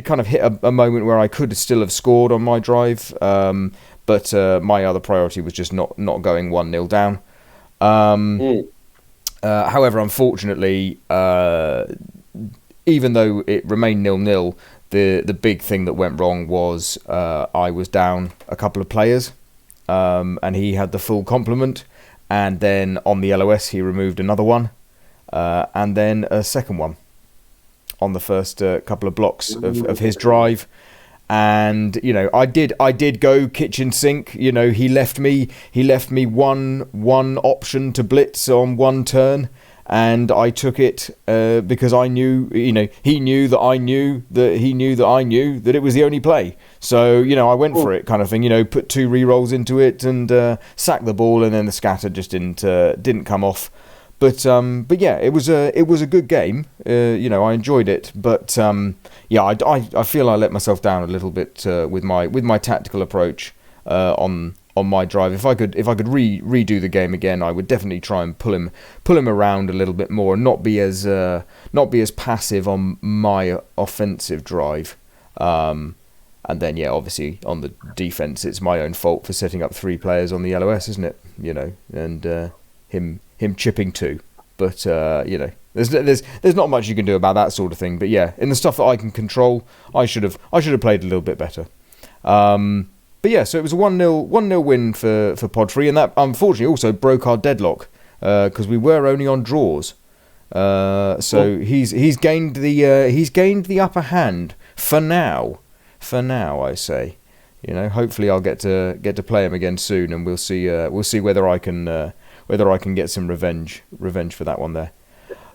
kind of hit a moment where I could still have scored on my drive, but my other priority was just not going 1-0 down. However, unfortunately, even though it remained 0-0, the big thing that went wrong was I was down a couple of players, and he had the full complement, and then on the LOS he removed another one, and then a second one on the first couple of blocks of his drive. And you know, I did go kitchen sink. You know, he left me one option to blitz on one turn, and I took it because I knew, you know, he knew that I knew that he knew that I knew that it was the only play. So you know, I went for it, kind of thing. You know, put 2 re-rolls into it and sacked the ball, and then the scatter just didn't come off. But yeah, it was a good game. You know, I enjoyed it, but yeah, I feel I let myself down a little bit with my tactical approach on my drive. If I could redo the game again, I would definitely try and pull him around a little bit more, and not be as passive on my offensive drive. And then yeah, obviously on the defense, it's my own fault for setting up 3 players on the LOS, isn't it? You know, and him chipping 2, but you know, there's not much you can do about that sort of thing. But yeah, in the stuff that I can control, I should have played a little bit better. But yeah, so it was a 1-0 win for Podfrey, and that unfortunately also broke our deadlock because we were only on draws. So he's gained the upper hand for now. For now, I say. You know, hopefully I'll get to play him again soon, and we'll see whether I can get some revenge for that one there.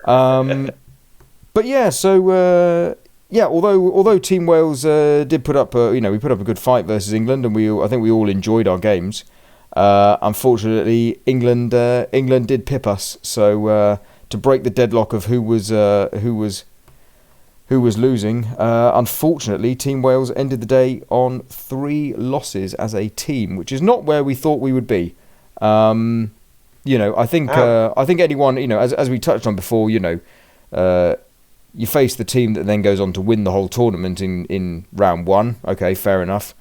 But yeah, so yeah, although Team Wales did put up we put up a good fight versus England, and I think we all enjoyed our games. Unfortunately, England did pip us. So to break the deadlock of who was losing. Unfortunately, Team Wales ended the day on 3 losses as a team, which is not where we thought we would be. I think anyone, as we touched on before, you face the team that then goes on to win the whole tournament in round 1. Okay, fair enough.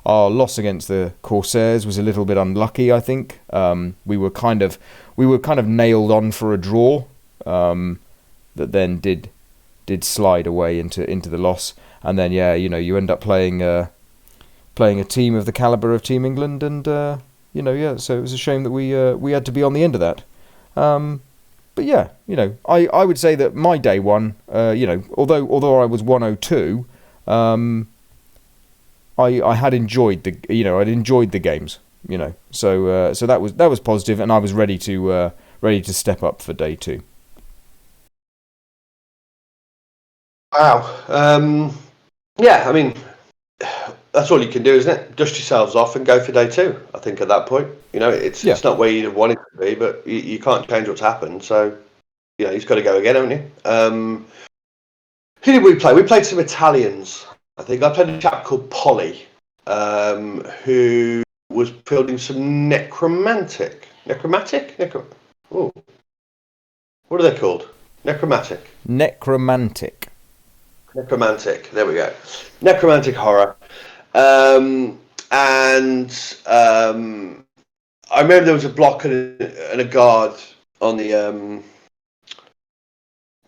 Our loss against the Corsairs was a little bit unlucky, I think. We were kind of nailed on for a draw, that then did slide away into the loss. And then you end up playing a team of the caliber of Team England, and so it was a shame that we had to be on the end of that. But yeah, I would say that my day one, although I was 102, I had enjoyed I'd enjoyed the games, so that was positive, and I was ready to step up for day 2. Wow. Yeah, I mean, that's all you can do, isn't it? Dust yourselves off and go for day 2. I think at that point, it's not where you'd want it to be, but you can't change what's happened. So, you've got to go again, haven't you? Who did we play? We played some Italians. I think I played a chap called Polly, who was building some necromantic. Oh, what are they called? Necromantic. There we go. Necromantic horror. I remember there was a block and a guard on the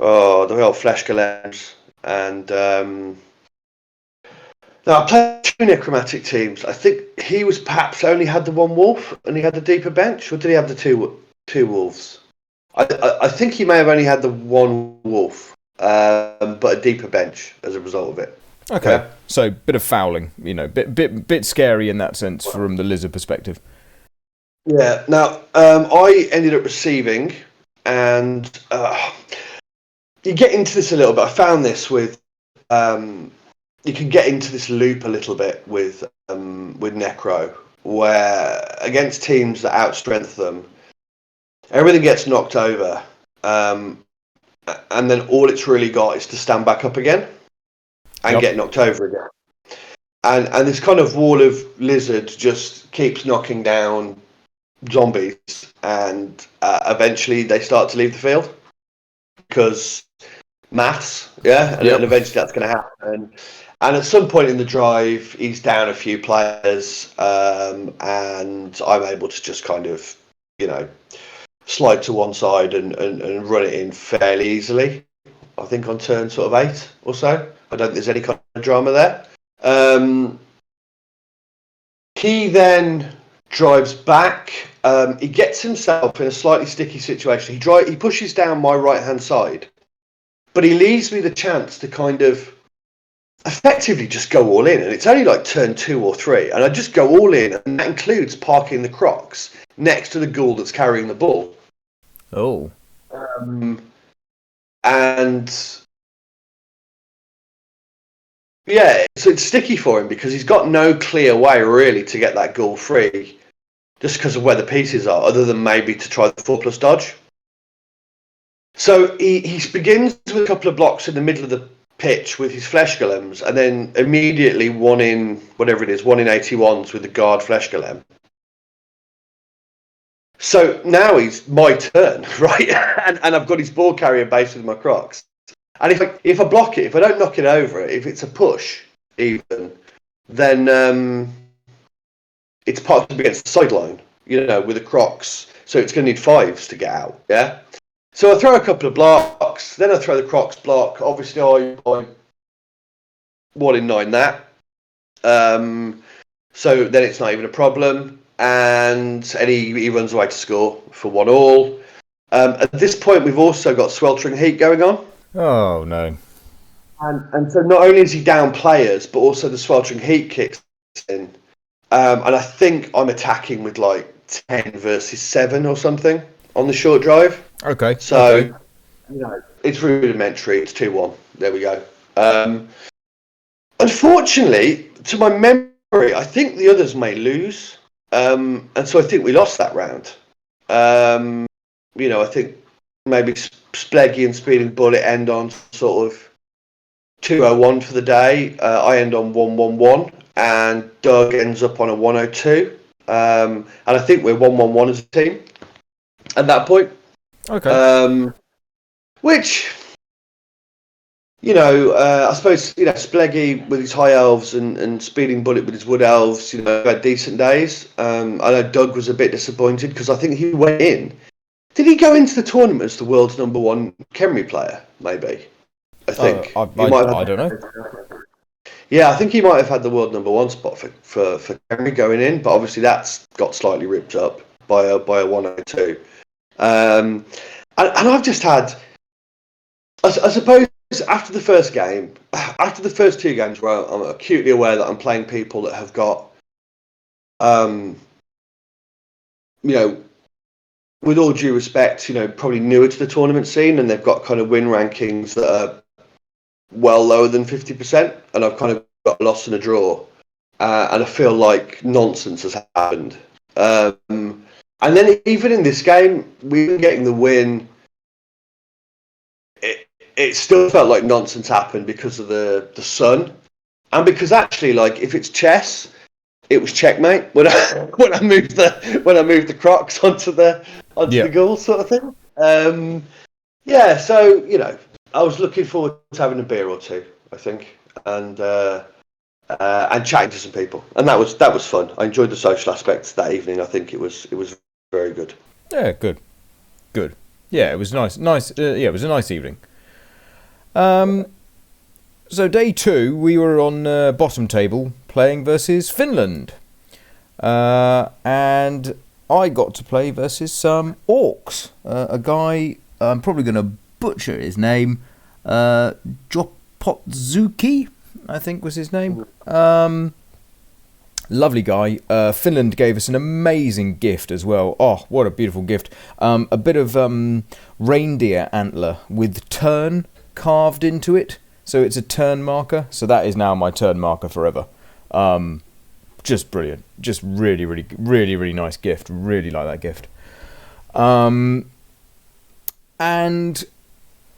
old flesh golems, and now I played 2 necromantic teams. I think he was perhaps only had the 1 wolf and he had the deeper bench, or did he have the two wolves? I think he may have only had the 1 wolf, but a deeper bench as a result of it. Okay, yeah? So bit of fouling, bit scary in that sense from the lizard perspective. Yeah. Now I ended up receiving, and you get into this a little bit. I found this with you can get into this loop a little bit with Necro, where against teams that outstrength them, everything gets knocked over, and then all it's really got is to stand back up again and get knocked over again. And this kind of wall of lizard just keeps knocking down zombies, and eventually they start to leave the field because maths, and eventually that's going to happen. And at some point in the drive, he's down a few players, and I'm able to just kind of, slide to one side and run it in fairly easily. I think on turn sort of 8 or so. I don't think there's any kind of drama there. He then drives back. He gets himself in a slightly sticky situation. He pushes down my right-hand side, but he leaves me the chance to kind of effectively just go all in. And it's only like turn 2 or 3, and I just go all in, and that includes parking the Crocs next to the ghoul that's carrying the ball. Oh. And yeah, so it's sticky for him because he's got no clear way really to get that ghoul free, just because of where the pieces are, other than maybe to try the 4+ dodge. So he begins with a couple of blocks in the middle of the pitch with his flesh golems, and then immediately one in 81s with the guard flesh golem. So now it's my turn, right? and I've got his ball carrier base with my Crocs. And if I block it, if I don't knock it over, if it's a push even, then it's parked up against the sideline, with the Crocs. So it's going to need 5s to get out, yeah? So I throw a couple of blocks, then I throw the Crocs block. Obviously, I 1 in 9 that. So then it's not even a problem. And he runs away to score for 1-1. At this point, we've also got sweltering heat going on. Oh, no. And so not only is he down players, but also the sweltering heat kicks in. And I think I'm attacking with like 10 versus 7 or something on the short drive. Okay. So, it's rudimentary. It's 2-1. There we go. Unfortunately, to my memory, I think the others may lose. And so I think we lost that round. I think maybe Spleggy and Speeding Bullet end on sort of 201 for the day. I end on 111, and Doug ends up on a 102. And I think we're 111 as a team at that point. Okay. Which, I suppose, Spleggy with his high elves and Speeding Bullet with his wood elves, had decent days. I know Doug was a bit disappointed because I think he went in. Did he go into the tournament as the world's number one Khemri player? Maybe. I think. I don't know. Yeah, I think he might have had the world number one spot for Khemri going in, but obviously that's got slightly ripped up by a 102. And I've just had, I suppose, after the first game, after the first two games, where I'm acutely aware that I'm playing people that have got, with all due respect, probably newer to the tournament scene, and they've got kind of win rankings that are well lower than 50%, and I've kind of got a loss and a draw, and I feel like nonsense has happened. And then even in this game, we were getting the win. It still felt like nonsense happened because of the sun, and because actually, like, if it's chess, it was checkmate when I moved the Crocs onto the goal sort of thing. So I was looking forward to having a beer or two, I think, and chatting to some people, and that was fun. I enjoyed the social aspects that evening. I think it was very good. Yeah, good. Yeah, it was nice. It was a nice evening. So day 2, we were on bottom table playing versus Finland, and I got to play versus some Orcs. A guy, I'm probably going to butcher his name, Jopotzuki, I think was his name. Lovely guy. Finland gave us an amazing gift as well. Oh, what a beautiful gift. A bit of reindeer antler with tern carved into it. So it's a turn marker. So that is now my turn marker forever. Just brilliant. Just really, really, really, really nice gift. Really like that gift. And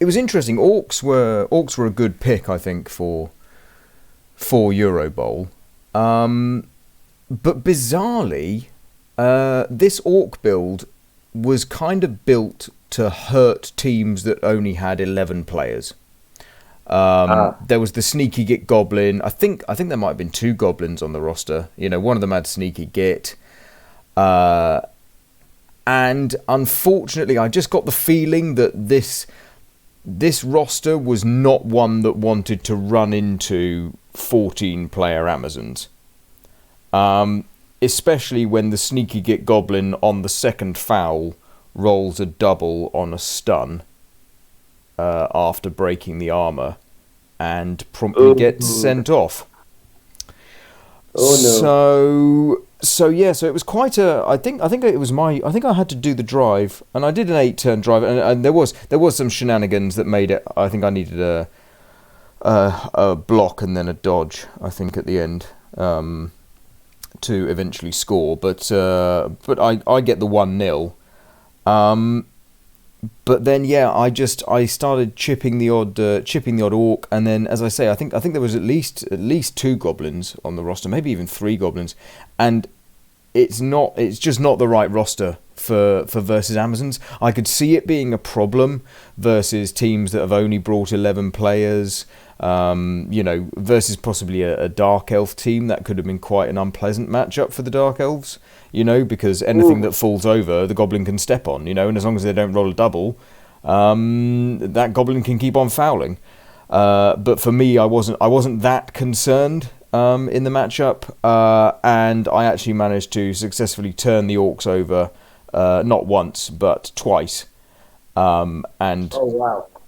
it was interesting. Orcs were a good pick, I think, for EuroBowl. But bizarrely, this Orc build was kind of built to hurt teams that only had 11 players. There was the Sneaky Git Goblin. I think there might have been 2 goblins on the roster. One of them had Sneaky Git. And unfortunately, I just got the feeling that this roster was not one that wanted to run into 14-player Amazons. Especially when the Sneaky Git Goblin on the second foul rolls a double on a stun after breaking the armor and promptly gets sent off. Oh no. So it was quite a. I think I had to do the drive, and I did an 8-turn drive, and there was some shenanigans that made it. I think I needed a block and then a dodge, I think, at the end, to eventually score. But I get the 1-0. But then I started chipping the odd orc, and then, as I say, I think there was at least 2 goblins on the roster, maybe even 3 goblins, and it's just not the right roster for versus Amazons. I could see it being a problem versus teams that have only brought 11 players, versus possibly a Dark Elf team. That could have been quite an unpleasant matchup for the Dark Elves, because anything that falls over, the Goblin can step on, and as long as they don't roll a double, that Goblin can keep on fouling. But for me, I wasn't that concerned in the matchup, and I actually managed to successfully turn the Orcs over, not once, but twice, and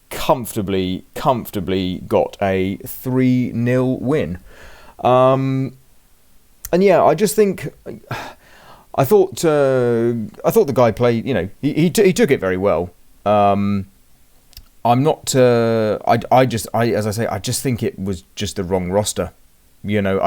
comfortably got a 3-0 win. And yeah, I just think, I thought the guy played, he took it very well. I'm not, as I say, I just think it was just the wrong roster. You know,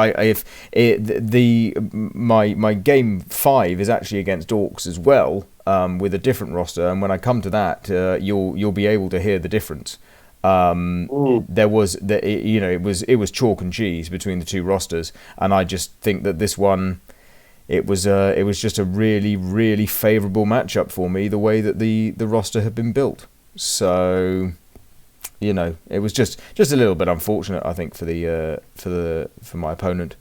my game 5 is actually against Orcs as well, with a different roster, and when I come to that, you'll be able to hear the difference. There was it was chalk and cheese between the two rosters, and I just think that this one, it was just a really, really favourable matchup for me, the way that the roster had been built. So, you know, it was just a little bit unfortunate, I think, for my opponent.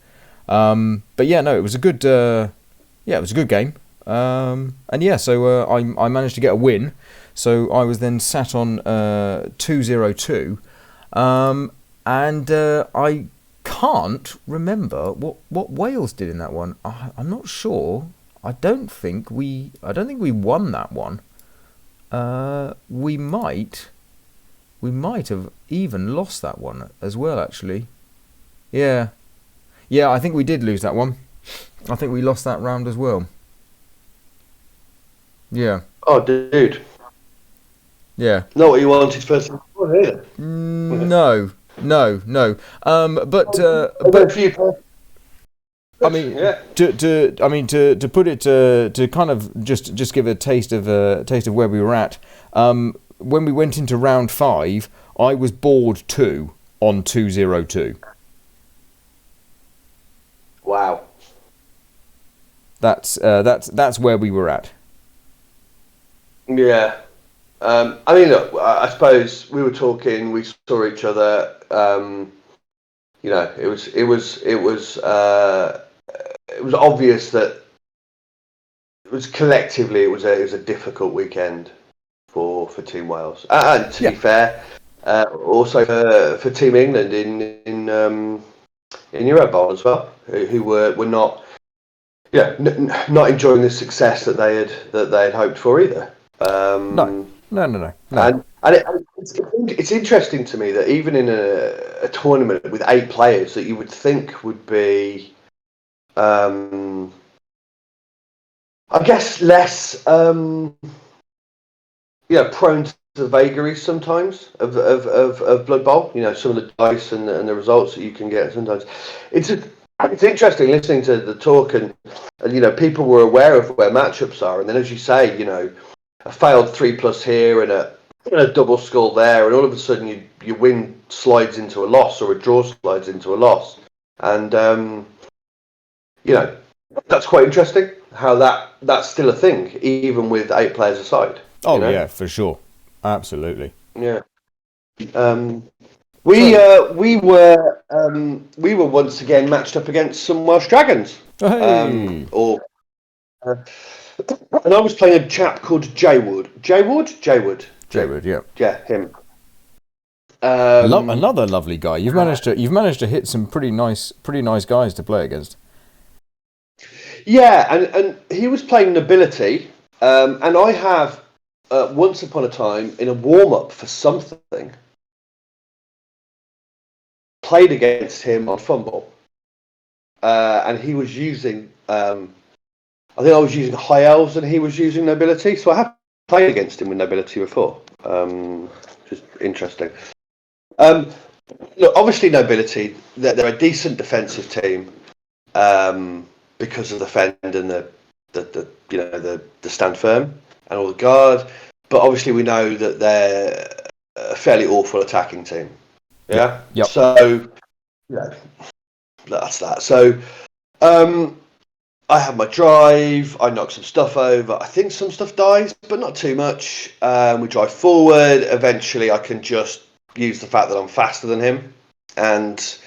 But yeah, no, it was a good game. And yeah, so I managed to get a win. So I was then sat on 2-0-2, and I can't remember what Wales did in that one. I'm not sure. I don't think we won that one. We might have even lost that one as well, actually. Yeah, I think we did lose that one. I think we lost that round as well. Yeah. Oh, dude. Yeah. Not what you wanted first of all, either. No. But I mean, yeah. to put it to kind of just give a taste of where we were at. When we went into round 5, I was board 2 on 2-0-2. Wow. That's where we were at. Yeah. I mean, look, I suppose we were talking, we saw each other. You know, it was obvious that it was collectively it was a difficult weekend for Team Wales, and to be fair, also for Team England in EuroBowl as well, who were not not enjoying the success that they had hoped for either. No. And it's interesting to me that even in a tournament with 8 players that you would think would be, I guess, less, prone to the vagaries sometimes of Blood Bowl. You know, some of the dice and the results that you can get sometimes. It's interesting listening to the talk and you know, people were aware of where matchups are, and then as you say, you know, a failed 3+ here and a double skull there, and all of a sudden your win slides into a loss, or a draw slides into a loss, and you know, that's quite interesting how that's still a thing even with 8 players aside. Oh, you know? yeah, for sure, absolutely. Yeah. We were once again matched up against some Welsh Dragons. Hey. And I was playing a chap called Jaywood. Jaywood, yeah, him. Another lovely guy. You've managed to hit some pretty nice guys to play against. Yeah, and he was playing Nobility, and I have once upon a time in a warm up for something played against him on Fumble, and he was using. I think I was using High Elves and he was using Nobility, so I have played against him with Nobility before. Which is interesting. Look, obviously Nobility, they're a decent defensive team because of the fend and the stand firm and all the guard. But obviously we know that they're a fairly awful attacking team. Yeah. Yep. So yeah, that's that. So. I have my drive, I knock some stuff over, I think some stuff dies, but not too much. We drive forward, eventually I can just use the fact that I'm faster than him. And,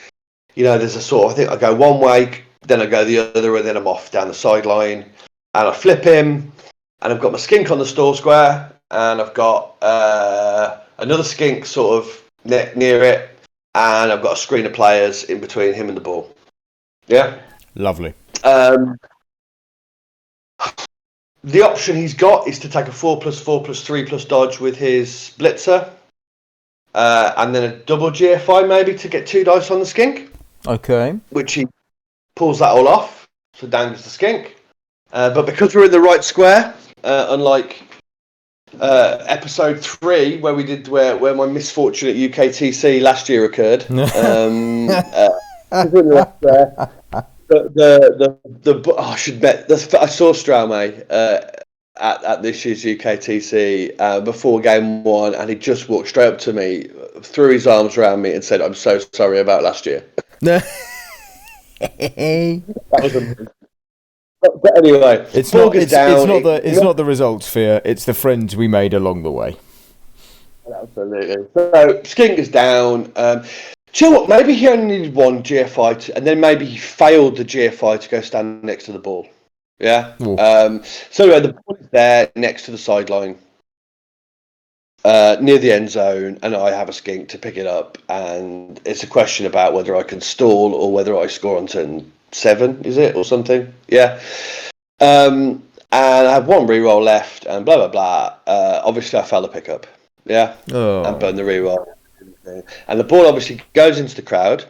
you know, there's a sort of, I think I go one way, then I go the other, and then I'm off down the sideline. And I flip him, and I've got my skink on the store square, and I've got another skink sort of near it, and I've got a screen of players in between him and the ball. Yeah? Lovely. The option he's got is to take a 4+4+3+ dodge with his blitzer, and then a double GFI maybe to get 2 dice on the skink. Okay. Which he pulls that all off, so down goes the skink. But because we're in the right square, unlike episode 3 where my misfortune at UKTC last year occurred, in the left there. I should bet. I saw Straume at this year's UKTC before game one, and he just walked straight up to me, threw his arms around me, and said, "I'm so sorry about last year." That was amazing. But anyway, it's not. It's not the results, Fear. It's the friends we made along the way. Absolutely. So Skink is down. Do you know what? Maybe he only needed one GFI, and then maybe he failed the GFI to go stand next to the ball. Yeah. So anyway, the ball is there next to the sideline, near the end zone, and I have a Skink to pick it up, and it's a question about whether I can stall or whether I score on turn 7, is it, or something? Yeah. And I have one reroll left, and blah blah blah. Obviously, I fail the pickup. Yeah. And burn the reroll. And the ball obviously goes into the crowd.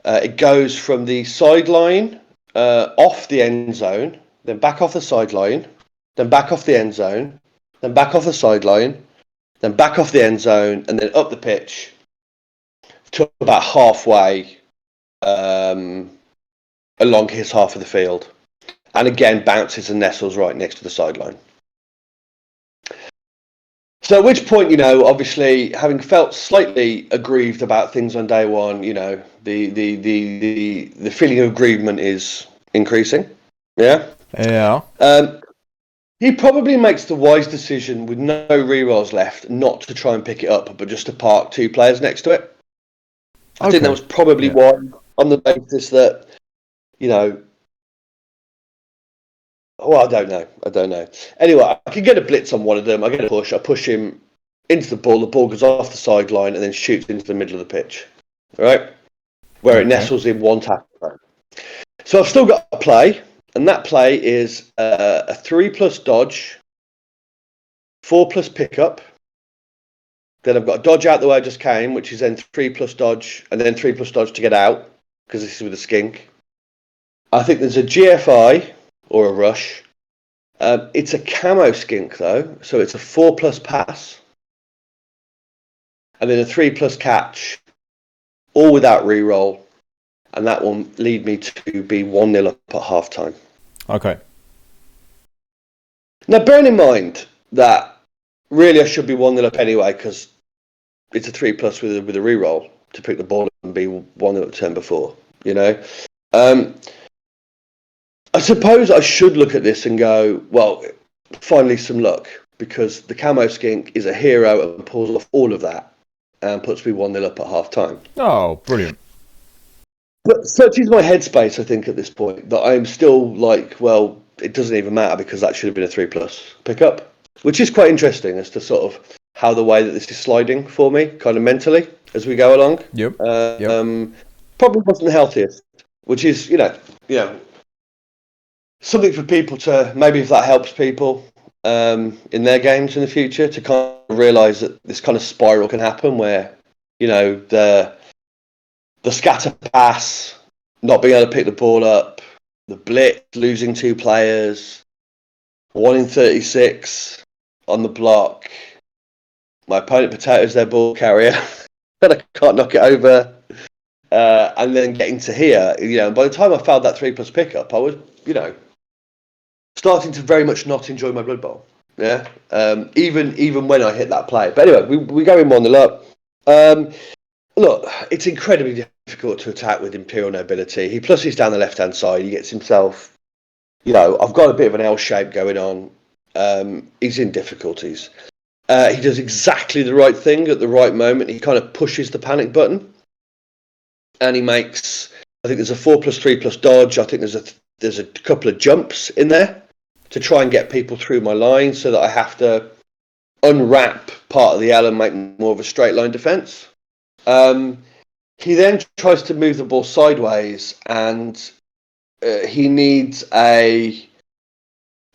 It goes from the sideline off the end zone, then back off the sideline, then back off the end zone, then back off the sideline, then back off the end zone, and then up the pitch to about halfway along his half of the field. And again, bounces and nestles right next to the sideline. So at which point, obviously, having felt slightly aggrieved about things on day one, the feeling of aggrievement is increasing. Yeah? Yeah. He probably makes the wise decision with no rerolls left not to try and pick it up, but just to park 2 players next to it. I think that was probably one on the basis that, well, I don't know. Anyway, I can get a blitz on one of them. I get a push. I push him into the ball. The ball goes off the sideline and then shoots into the middle of the pitch. Right? Where it nestles in one tackle. So I've still got a play. And that play is a 3+ dodge, 4+ pickup. Then I've got a dodge out the way I just came, which is then 3+ dodge, and then 3+ dodge to get out, because this is with a Skink. I think there's a GFI, or a rush. It's a camo Skink, though, so it's a 4+ pass. And then a 3+ catch, all without reroll. And that will lead me to be 1-0 up at half-time. Okay. Now, bearing in mind that really I should be 1-0 up anyway, because it's a 3+ with a reroll to pick the ball up and be 1-0 up turn before, I suppose I should look at this and go, well, finally some luck, because the camo Skink is a hero and pulls off all of that and puts me 1-0 up at half-time. Oh, brilliant. But such is my headspace, I think, at this point, that I'm still like, well, it doesn't even matter because that should have been a 3+ pickup, which is quite interesting as to sort of how the way that this is sliding for me, kind of mentally, as we go along. Yep. Probably wasn't the healthiest, which is, something for people to, maybe if that helps people in their games in the future, to kind of realise that this kind of spiral can happen where, the scatter pass, not being able to pick the ball up, the blitz, losing 2 players, 1 in 36 on the block, my opponent potatoes their ball carrier, but I can't knock it over, and then getting to here, by the time I fouled that 3+ pickup, I was, starting to very much not enjoy my Blood Bowl. Yeah, even when I hit that play. But anyway, we go in 1-0 up. Look, it's incredibly difficult to attack with Imperial Nobility. He plusses down the left-hand side. He gets himself, I've got a bit of an L shape going on. He's in difficulties. He does exactly the right thing at the right moment. He kind of pushes the panic button. And he makes, I think there's a 4+, 3+ dodge. I think there's a couple of jumps in there to try and get people through my line so that I have to unwrap part of the L and make more of a straight line defence. He then tries to move the ball sideways, and he needs in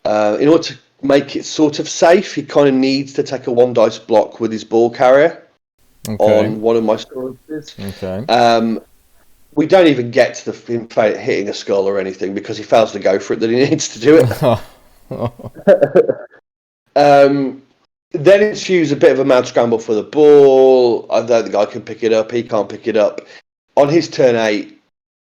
order to make it sort of safe, he kind of needs to take a 1 dice block with his ball carrier on one of my storages. Okay. We don't even get to him hitting a skull or anything because he fails to go for it that he needs to do it. Then ensues a bit of a mad scramble for the ball. I don't think I can pick it up. He can't pick it up. On his turn 8,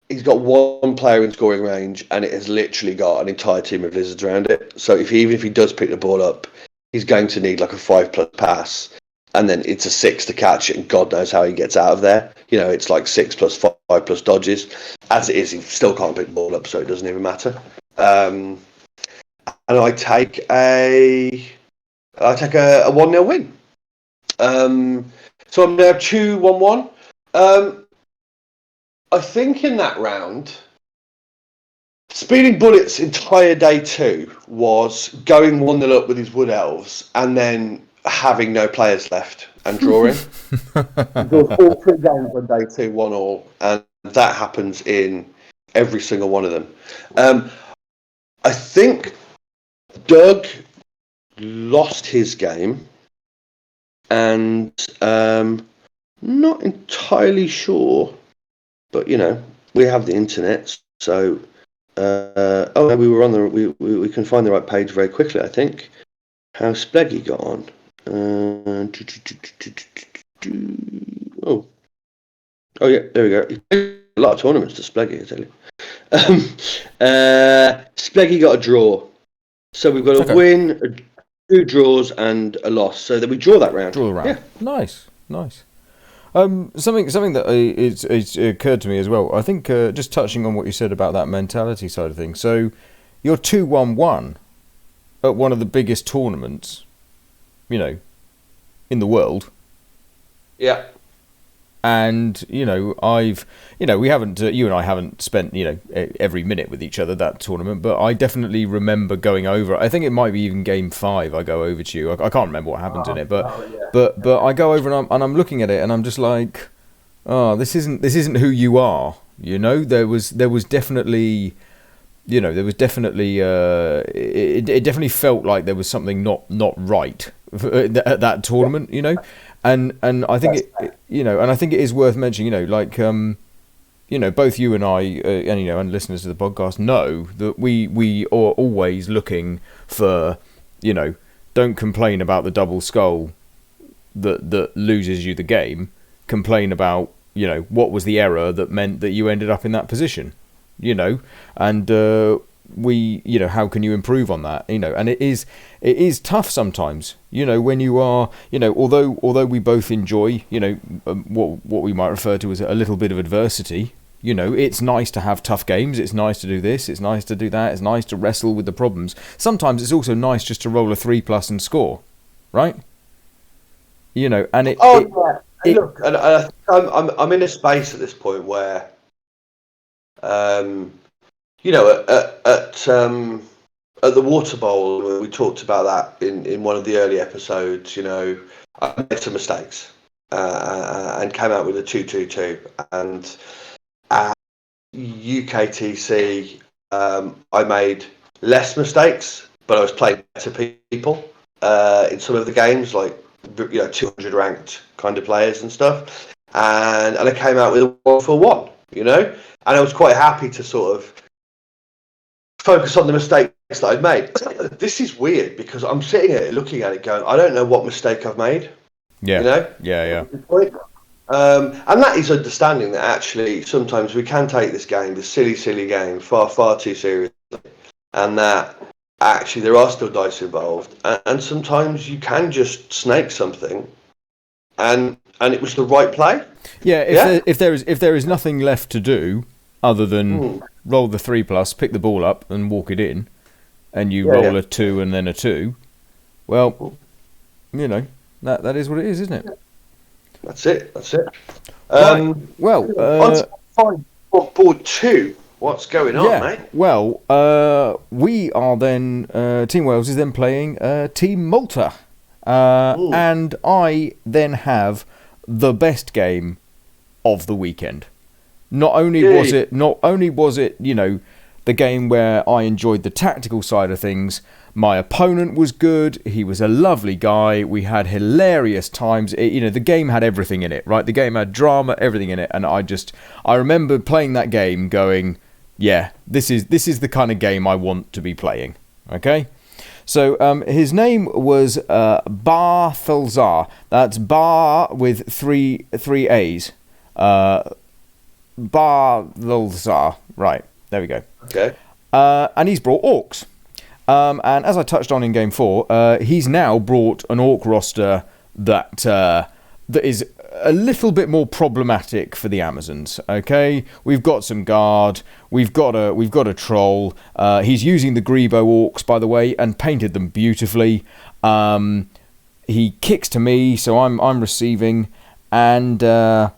he's got one player in scoring range, and it has literally got an entire team of lizards around it. So even if he does pick the ball up, he's going to need like a 5+ pass, and then it's a 6 to catch it, and God knows how he gets out of there. It's like 6+5+ dodges. As it is, he still can't pick the ball up, so it doesn't even matter. And I take a 1-0 win. So I'm now 2-1-1. I think in that round, Speeding Bullet's entire day 2 was going 1-0 up with his Wood Elves and then having no players left and drawing. All 3 games on day 2, 1-1, and that happens in every single one of them. I think Doug lost his game, and not entirely sure, but we have the internet, so we were on the we can find the right page very quickly. I think how Spleggy got on. Oh yeah, there we go. He played a lot of tournaments to Spleggy, I tell you. Spleggy got a draw, so we've got a win, 2 draws, and a loss. So then we draw that round. Yeah. Nice. Something that it's occurred to me as well. I think just touching on what you said about that mentality side of things. So you're 2-1-1 at one of the biggest tournaments, in the world. Yeah. And we haven't, you and I haven't spent every minute with each other that tournament, but I definitely remember going over. I think it might be even game 5. I go over to you. I can't remember what happened in it, but I go over and I'm looking at it and I'm just like, oh, this isn't who you are. There was definitely, it definitely felt like there was something not right at that tournament, And I think I think it is worth mentioning, both you and I, and listeners to the podcast know that we are always looking for, don't complain about the double skull that loses you the game. Complain about, what was the error that meant that you ended up in that position, and how can you improve on that, and it is tough sometimes, when you are, although we both enjoy, what we might refer to as a little bit of adversity, it's nice to have tough games, it's nice to do this, it's nice to do that, it's nice to wrestle with the problems. Sometimes it's also nice just to roll a 3+ and score, right? And it... Look, and I'm in a space at this point where, at the Water Bowl, we talked about that in one of the early episodes. I made some mistakes and came out with a 2-2-2. And at UKTC, I made less mistakes, but I was playing better people in some of the games, like 200 ranked kind of players and stuff. And I came out with a 1-for-1, and I was quite happy to sort of focus on the mistakes that I'd made. This is weird because I'm sitting here looking at it going, I don't know what mistake I've made. Yeah. Yeah. And that is understanding that actually sometimes we can take this game, this silly game, far, far too seriously. And that actually there are still dice involved. And sometimes you can just snake something and it was the right play. Yeah, if there is nothing left to do other than roll the 3+, pick the ball up and walk it in, and you roll a 2 and then a 2, well, that is what it is, isn't it? That's it. Right. Well, on board 2, what's going on, mate? Well, we are then, Team Wales is then playing Team Malta, and I then have the best game of the weekend. Not only was it, the game where I enjoyed the tactical side of things, my opponent was good, he was a lovely guy, we had hilarious times, the game had everything in it, right? The game had drama, everything in it, and I remember playing that game going, yeah, this is the kind of game I want to be playing, okay? So his name was Barthelsar. That's Bar with three A's. Balthazar. Right, there we go. Okay. And he's brought orcs. And as I touched on in Game 4, he's now brought an orc roster that is a little bit more problematic for the Amazons. Okay, we've got some guard, we've got a troll. He's using the Grebo orcs, by the way, and painted them beautifully. He kicks to me, so I'm receiving, and I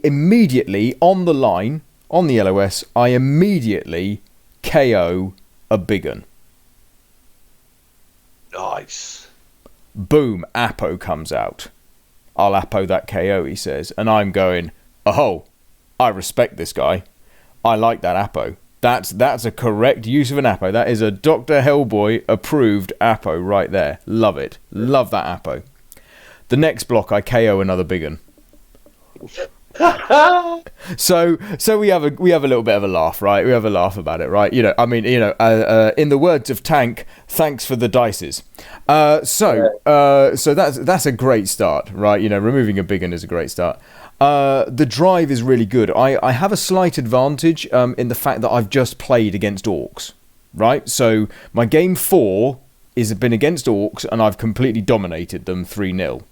immediately on the line on the LOS, I immediately KO a big un. Nice. Boom, Apo comes out. I'll Apo that KO, he says. And I'm going, oh, I respect this guy. I like that Apo. That's a correct use of an Apo. That is a Dr. Hellboy approved Apo right there. Love it. Love that Apo. The next block, I KO another big un. So we have a little bit of a laugh, right? We have a laugh about it, right? You know, I mean, you know, in the words of Tank, thanks for the dices. So that's a great start, right? You know, removing a big one is a great start. The drive is really good. I have a slight advantage in the fact that I've just played against orcs, right? So my game 4 has been against orcs, and I've completely dominated them 3-0.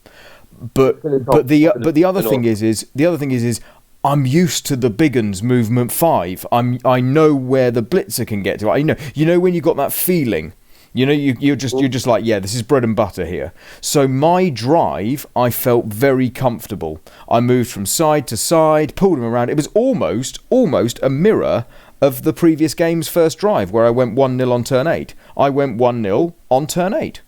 But the other thing is I'm used to the big uns movement 5. I know where the blitzer can get to. You know when you got that feeling, you know you're just like, yeah, this is bread and butter here. So my drive, I felt very comfortable. I moved from side to side, pulled him around. It was almost a mirror of the previous game's first drive where I went 1-0 on turn 8. I went 1-0 on turn 8.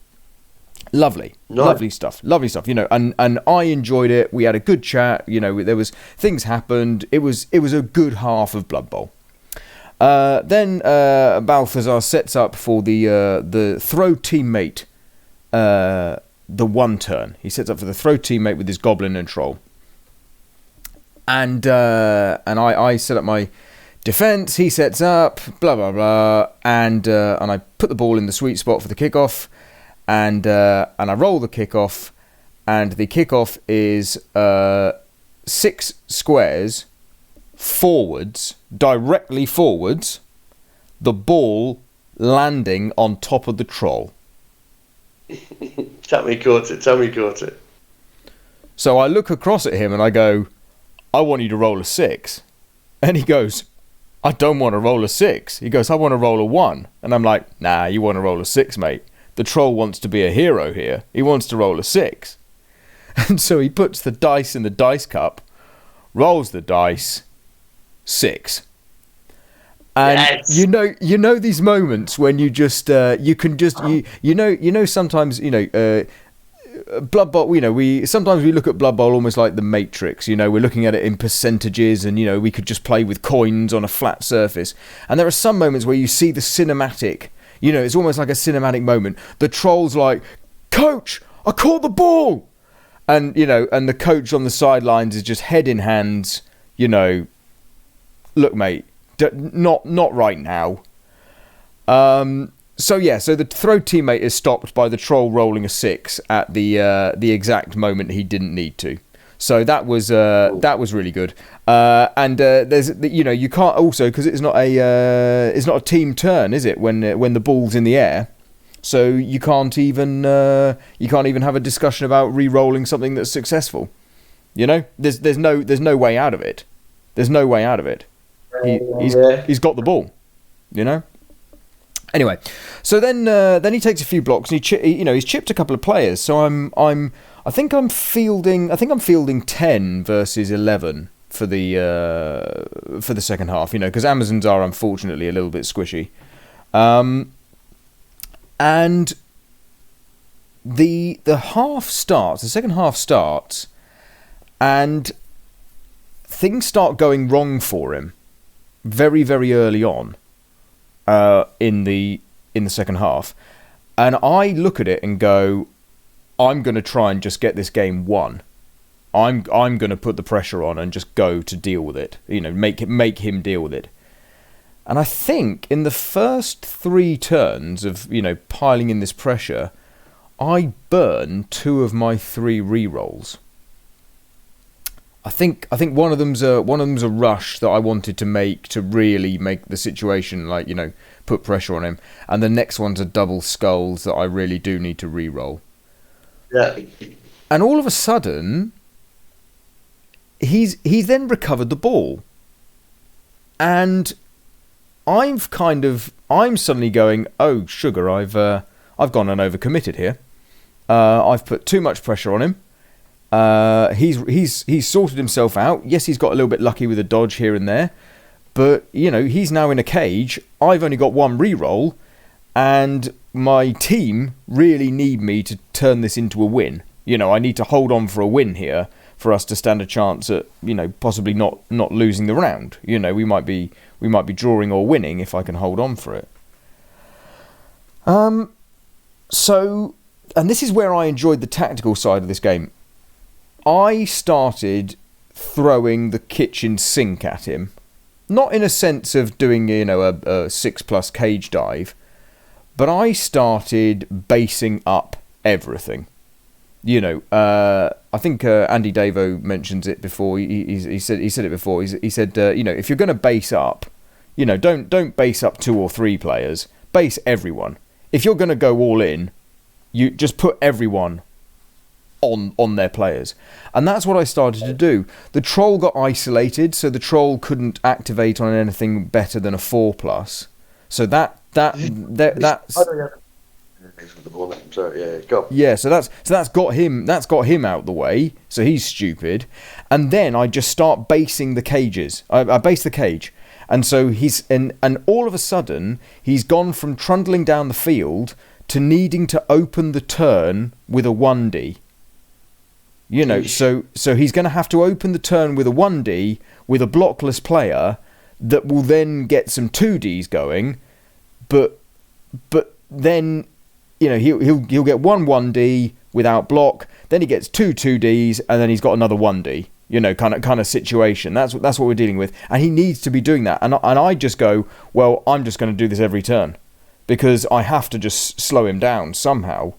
Lovely, nice. lovely stuff. You know, and I enjoyed it. We had a good chat. You know, there was things happened. It was a good half of Blood Bowl. Then Balthazar sets up for the throw teammate. The one turn he sets up for the throw teammate with his goblin and troll. And I set up my defense. He sets up blah blah blah, and I put the ball in the sweet spot for the kickoff. And I roll the kickoff, and the kickoff is 6 squares forwards, directly forwards, the ball landing on top of the troll. Tell me caught it. So I look across at him and I go, I want you to roll a 6. And he goes, I don't want to roll a 6. He goes, I want to roll a 1. And I'm like, nah, you want to roll a 6, mate. The troll wants to be a hero here. He wants to roll a 6. And so he puts the dice in the dice cup, rolls the dice, 6. And yes. you know these moments when you just you can just you know sometimes, you know, Blood Bowl, you know, we look at Blood Bowl almost like the Matrix. You know, we're looking at it in percentages, and you know, we could just play with coins on a flat surface. And there are some moments where you see the cinematic. You know, it's almost like a cinematic moment. The troll's like, Coach, I caught the ball! And, you know, and the coach on the sidelines is just head in hands, you know, look, mate, not right now. So the throw teammate is stopped by the troll rolling a 6 at the exact moment he didn't need to. So that was really good. And there's, you know, you can't also, because it's not a team turn, is it? When the ball's in the air, so you can't even have a discussion about re-rolling something that's successful. You know, there's no way out of it. There's no way out of it. He's got the ball. You know. Anyway, so then he takes a few blocks and he's chipped a couple of players. So I think I'm fielding 10 versus 11 for the second half, you know, because Amazons are unfortunately a little bit squishy. And the second half starts, and things start going wrong for him very, very early on in the second half. And I look at it and go, I'm going to try and just get this game won. I'm going to put the pressure on and just go to deal with it. You know, make him deal with it. And I think in the first 3 turns of, you know, piling in this pressure, I burn 2 of my 3 re-rolls. I think one of them's a rush that I wanted to make to really make the situation, like, put pressure on him, and the next one's a double skulls that I really do need to re-roll. Yeah. And all of a sudden, he's then recovered the ball, and I'm suddenly going, oh sugar, I've gone and overcommitted here. I've put too much pressure on him. He's sorted himself out. Yes, he's got a little bit lucky with a dodge here and there, but he's now in a cage. I've only got one re-roll, and my team really need me to turn this into a win. I need to hold on for a win here for us to stand a chance at possibly not losing the round. We might be drawing or winning if I can hold on for it. So, and this is where I enjoyed the tactical side of this game. I started throwing the kitchen sink at him, not in a sense of doing a 6+ cage dive, but I started basing up everything. I think Andy Davo mentions it before. He said it before. He said if you're going to base up, don't base up 2 or 3 players. Base everyone. If you're going to go all in, you just put everyone on their players. And that's what I started to do. The troll got isolated, so the troll couldn't activate on anything better than a 4+. So that's yeah, so that's got him out the way, so he's stupid. And then I just start basing the cages. I base the cage. And so and all of a sudden he's gone from trundling down the field to needing to open the turn with a 1D. So he's going to have to open the turn with a 1D with a blockless player that will then get some 2Ds going, but then he'll get one 1D without block, then he gets 2 2Ds, and then he's got another 1D. Kind of situation. That's what we're dealing with, and he needs to be doing that. And I just go, well, I'm just going to do this every turn because I have to just slow him down somehow.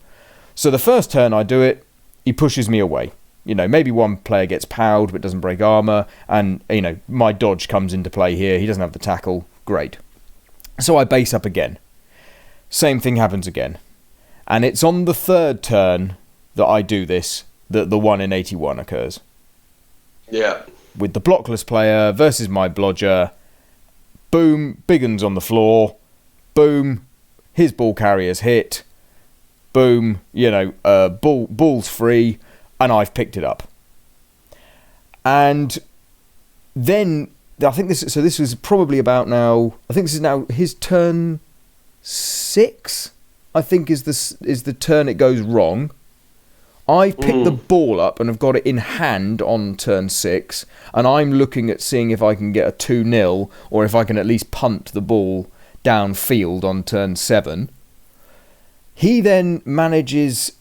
So the first turn I do it, he pushes me away. Maybe one player gets powed but doesn't break armor, and my dodge comes into play here. He doesn't have the tackle. Great. So I base up again. Same thing happens again, and it's on the third turn that I do this that the 1 in 81 occurs. Yeah. With the blockless player versus my blodger. Boom, big un's on the floor. Boom, his ball carrier's hit. Boom, ball's free, and I've picked it up. And then I think this was probably about now. I think this is now his turn 6. I think is the turn it goes wrong. I've picked the ball up and have got it in hand on turn 6, and I'm looking at seeing if I can get a 2-0 or if I can at least punt the ball downfield on turn 7. He then manages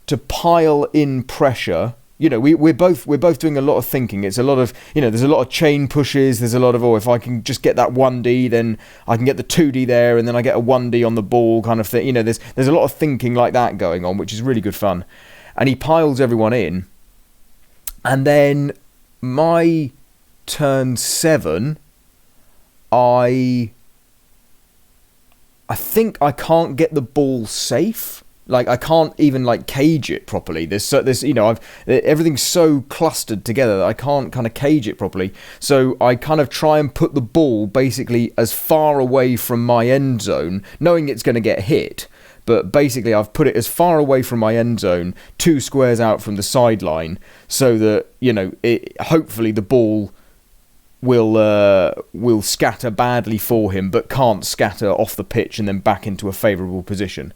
to pile in pressure. We're both doing a lot of thinking. It's a lot of there's a lot of chain pushes. There's a lot of if I can just get that 1D, then I can get the 2D there, and then I get a 1D on the ball kind of thing. There's a lot of thinking like that going on, which is really good fun. And he piles everyone in. And then my turn 7, I think I can't get the ball safe. Like, I can't even cage it properly. Everything's so clustered together that I can't kind of cage it properly. So I kind of try and put the ball basically as far away from my end zone, knowing it's going to get hit. But basically, I've put it as far away from my end zone, 2 squares out from the sideline, so that hopefully the ball will scatter badly for him, but can't scatter off the pitch and then back into a favourable position.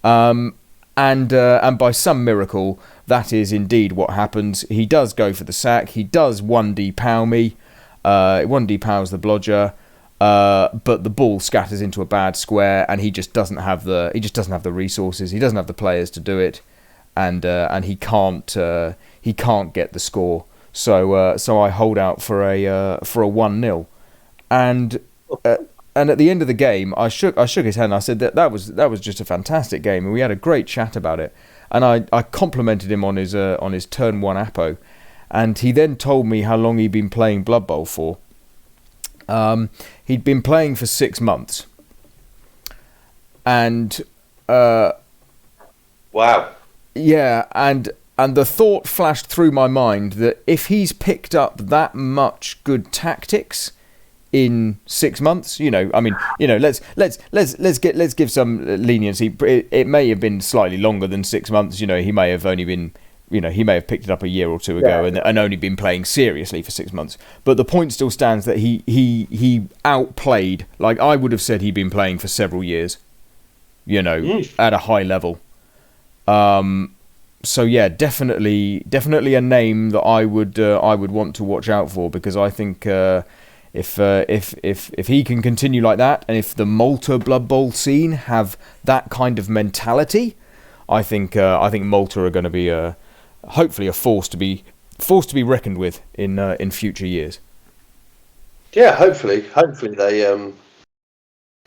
And by some miracle, that is indeed what happens. He does go for the sack. He does 1D pow me. 1D pows the blodger. But the ball scatters into a bad square, and he just doesn't have the resources. He doesn't have the players to do it, and he can't get the score. So I hold out for a 1-0, and at the end of the game, I shook his hand. And I said that was just a fantastic game, and we had a great chat about it. And I complimented him on his turn 1 Apo, and he then told me how long he'd been playing Blood Bowl for. He'd been playing for 6 months, and wow, yeah, and the thought flashed through my mind that if he's picked up that much good tactics in 6 months, let's give some leniency. It may have been slightly longer than 6 months. He may have only been, he may have picked it up a year or two ago and only been playing seriously for 6 months. But the point still stands that he outplayed. Like, I would have said he'd been playing for several years, at a high level. So yeah, definitely a name that I would want to watch out for, because I think if he can continue like that, and if the Malta Blood Bowl scene have that kind of mentality, I think Malta are going to be hopefully a force to be reckoned with in future years. Yeah, hopefully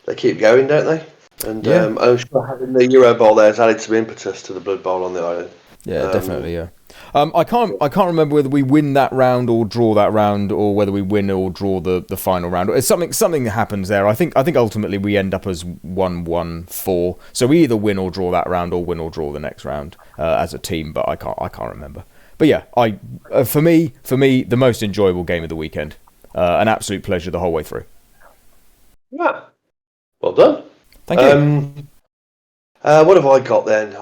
they keep going, don't they? And I'm sure having the EuroBowl there has added some impetus to the Blood Bowl on the island. Yeah, definitely. Yeah. I can't remember whether we win that round or draw that round, or whether we win or draw the final round. It's something that happens there. I think ultimately we end up as 1-1-4. So we either win or draw that round, or win or draw the next round as a team. But I can't remember. But yeah, for me, the most enjoyable game of the weekend. An absolute pleasure the whole way through. Yeah. Well done. Thank you. What have I got then?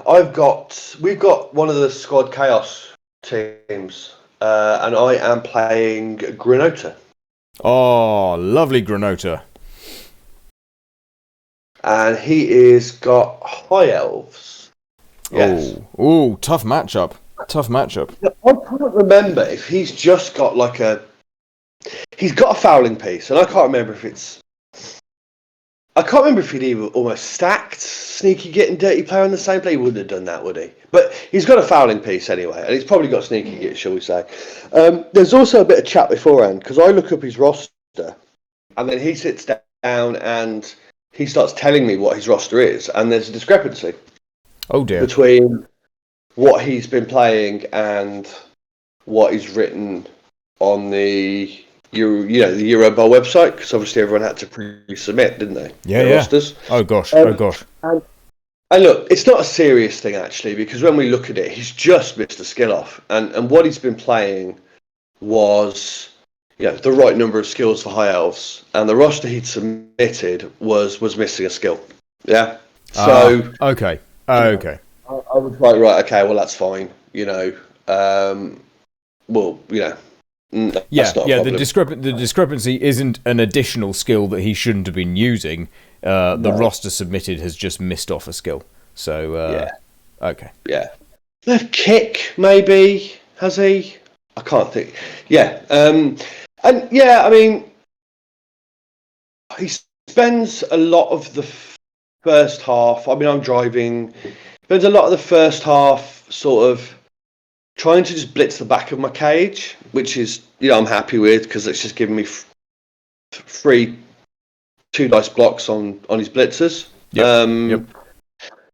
We've got one of the Squad Chaos teams, and I am playing Granota. Oh, lovely Granota. And he is got High Elves. Yes. Oh, tough matchup. I can't remember if he's just got he's got a fouling piece, and I can't remember if he'd even almost stacked Sneaky Git and Dirty Player on the same play. He wouldn't have done that, would he? But he's got a fouling piece anyway, and he's probably got Sneaky Git, shall we say. There's also a bit of chat beforehand, because I look up his roster, and then he sits down and he starts telling me what his roster is, and there's a discrepancy. Oh dear. Between what he's been playing and what is written on the the EuroBowl website, because obviously everyone had to pre-submit, didn't they? Yeah. Rosters. Oh gosh. And look, it's not a serious thing actually, because when we look at it, he's just missed a skill off, and what he's been playing was the right number of skills for High Elves, and the roster he'd submitted was missing a skill. Yeah. So okay. I was like, right, okay, well that's fine. The discrepancy isn't an additional skill that he shouldn't have been using. The roster submitted has just missed off a skill. So okay. Yeah. Left kick, maybe, has he? I can't think. Yeah. I mean, he spends a lot of the first half. I mean, I'm driving. Spends a lot of the first half sort of trying to just blitz the back of my cage, which is, I'm happy with, because it's just giving me free 2 dice blocks on his blitzers. Yep.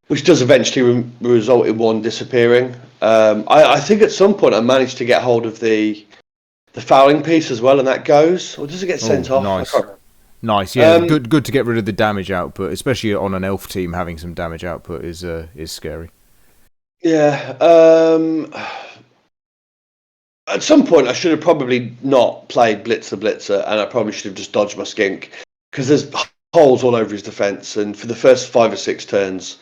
Which does eventually result in one disappearing. I think at some point I managed to get hold of the fouling piece as well, and that goes, or does it get sent off? Nice. Yeah, good to get rid of the damage output, especially on an elf team. Having some damage output is scary. Yeah. At some point, I should have probably not played Blitz the Blitzer, and I probably should have just dodged my skink, because there's holes all over his defence, and for the first 5 or 6 turns,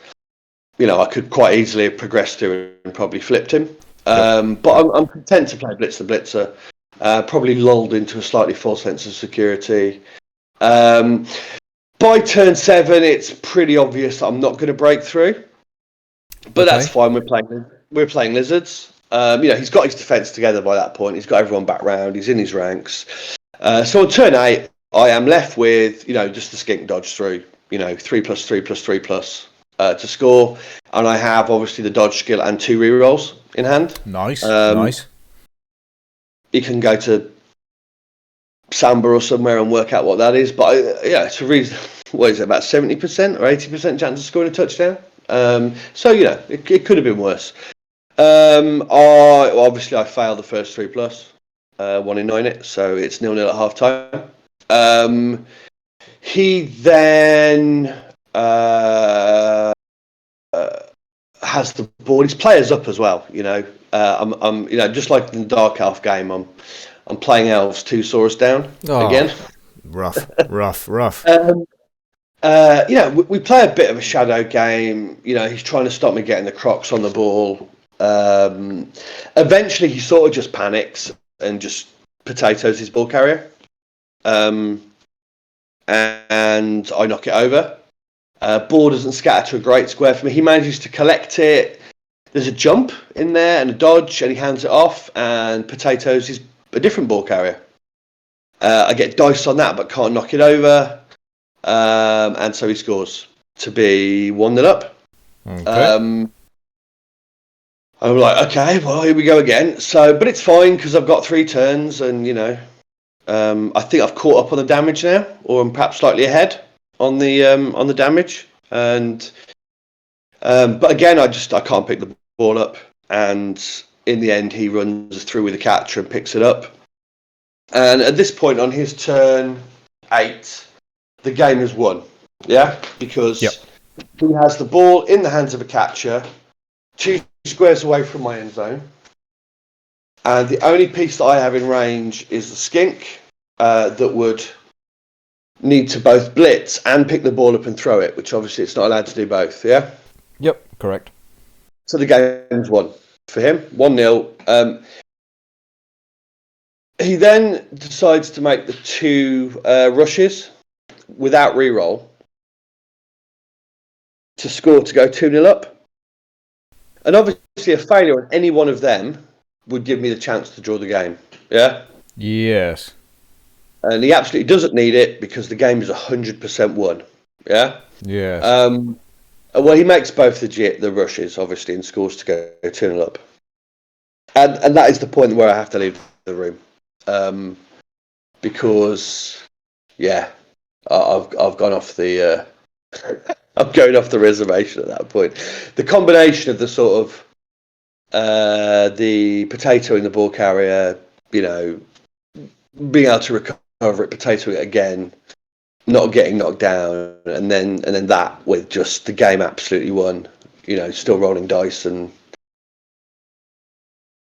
I could quite easily have progressed to and probably flipped him. But I'm content to play Blitz the Blitzer. Probably lulled into a slightly false sense of security. By turn 7, it's pretty obvious that I'm not going to break through, but that's fine. We're playing Lizards. He's got his defence together by that point. He's got everyone back round. He's in his ranks. So on turn 8, I am left with, just the skink dodge through, 3+3+3+ to score. And I have, obviously, the dodge skill and 2 rerolls in hand. Nice, nice. You can go to Samba or somewhere and work out what that is. But, it's a reason. What is it, about 70% or 80% chance of scoring a touchdown? So, it could have been worse. Obviously I failed the first 3 plus, 1 in 9 it, so it's 0-0 at half time. He then has the ball. His players up as well. I'm just like in the Dark Elf game. I'm playing elves 2 Saurus down again. Rough. We play a bit of a shadow game. He's trying to stop me getting the Crocs on the ball. Eventually, he sort of just panics and just potatoes his ball carrier. And I knock it over. Ball doesn't scatter to a great square for me. He manages to collect it. There's a jump in there and a dodge, and he hands it off and potatoes is a different ball carrier. I get dice on that, but can't knock it over. And so he scores to be 1-0 up. Okay. I'm like, okay, well, here we go again. But it's fine because I've got 3 turns, and I think I've caught up on the damage now, or I'm perhaps slightly ahead on the damage. And but again, I can't pick the ball up, and in the end, he runs through with the catcher and picks it up. And at this point on his turn 8, the game is won. Yeah, because he has the ball in the hands of a catcher, 2 squares away from my end zone, and the only piece that I have in range is the skink that would need to both blitz and pick the ball up and throw it, which obviously it's not allowed to do both. Yeah. Yep. Correct. So the game's won for him, 1-0. He then decides to make the 2 rushes without reroll to score to go 2-0 up. And obviously a failure on any one of them would give me the chance to draw the game. Yeah? Yes. And he absolutely doesn't need it because the game is 100% won. Yeah? Yes. Well, he makes both the rushes, obviously, and scores to go 2-0 up. And that is the point where I have to leave the room. Because, I've gone off the... I'm going off the reservation at that point. The combination of the sort of the potato in the ball carrier, being able to recover it, potatoing it again, not getting knocked down, and then that with just the game absolutely won. Still rolling dice and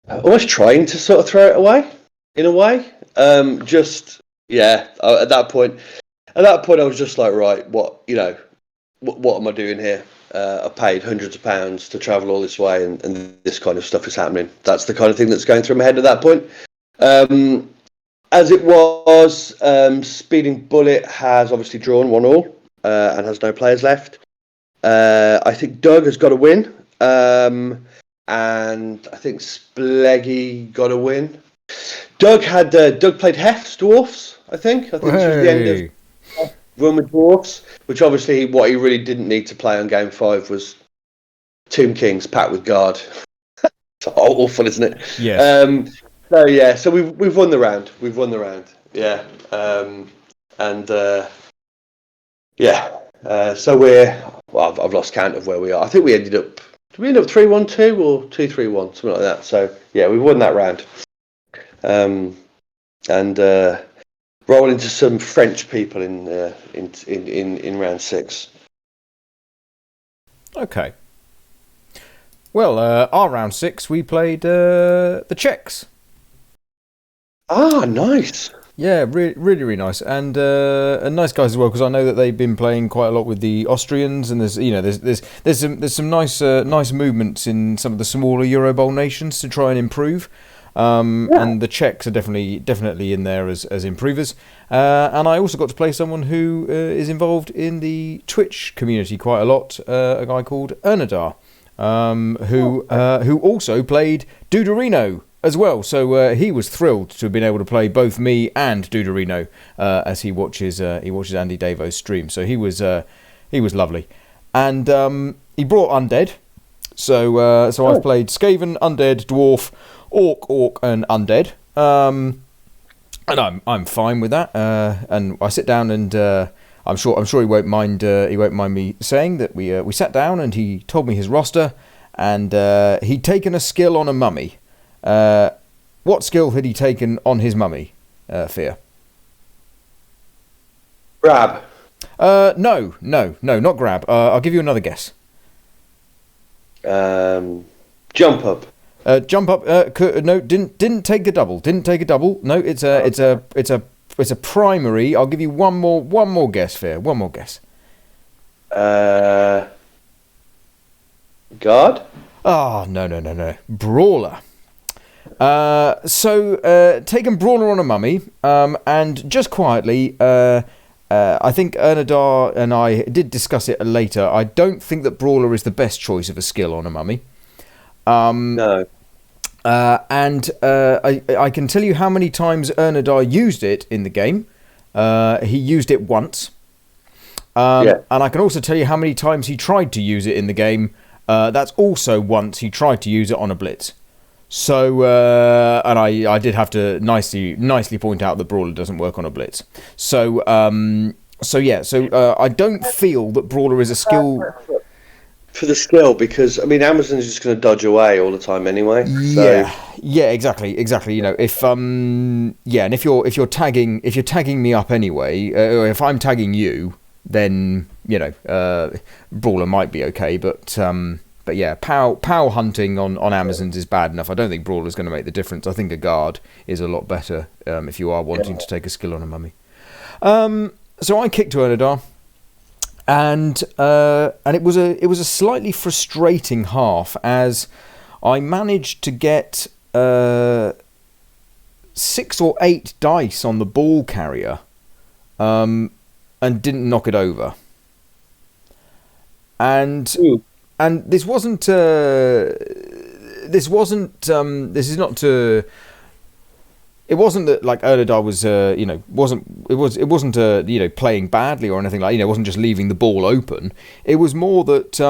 almost trying to sort of throw it away in a way. At that point, I was just like, right, what am I doing here? I paid hundreds of pounds to travel all this way, and this kind of stuff is happening. That's the kind of thing that's going through my head at that point. As it was, Speeding Bullet has obviously drawn 1-1 and has no players left. I think Doug has got a win, and I think Spleggy got a win. Doug played Hef's Dwarfs, I think. This was the end of run with Dwarfs, which obviously what he really didn't need to play on game 5 was Tomb Kings, Pact with Guard. It's awful, isn't it? Yes. So we've won the round. Yeah. I've lost count of where we are. I think we ended up. Did we end up 3-1-2 or 2-3-1, something like that? So yeah, we've won that round. Roll into some French people in round 6. Okay. Well, our round 6 we played the Czechs. Ah, nice. Yeah, really nice, and nice guys as well, because I know that they've been playing quite a lot with the Austrians, and there's some nice movements in some of the smaller EuroBowl nations to try and improve. And the Czechs are definitely in there as improvers. And I also got to play someone who is involved in the Twitch community quite a lot, a guy called Ernadar, who also played Duderino as well. So he was thrilled to have been able to play both me and Duderino as he watches Andy Davo's stream. So he was lovely. And he brought Undead. So I've played Skaven, Undead, Dwarf, Orc, and Undead, and I'm fine with that. And I sit down, and I'm sure he won't mind. He won't mind me saying that we sat down, and he told me his roster, and he'd taken a skill on a mummy. What skill had he taken on his mummy, Fear? Grab. No, not grab. I'll give you another guess. Jump up. Jump up. No, didn't take a double. Didn't take a double. No, it's a primary. I'll give you one more guess, Fear. One more guess. Guard. Oh, no. Brawler. So taken Brawler on a mummy, and just quietly, I think Ernadar and I did discuss it later. I don't think that Brawler is the best choice of a skill on a mummy. No. And I can tell you how many times Ernadar used it in the game. He used it once. And I can also tell you how many times he tried to use it in the game. That's also once he tried to use it on a blitz. So, and I did have to nicely point out that Brawler doesn't work on a blitz. So I don't feel that Brawler is a skill for the skill, because I mean Amazon's just going to dodge away all the time anyway. So. Yeah, exactly. You know, if and if you're tagging me up anyway, or if I'm tagging you, then you know, Brawler might be okay, but yeah, POW hunting on Amazons is bad enough. I don't think Brawler's going to make the difference. I think a guard is a lot better if you are wanting to take a skill on a mummy. So I kicked to Ernadar, and it was a slightly frustrating half, as I managed to get 6 or 8 dice on the ball carrier, and didn't knock it over. And this wasn't. This is not to. It wasn't that like Ernadar was, wasn't playing badly or anything like, it wasn't just leaving the ball open. It was more that,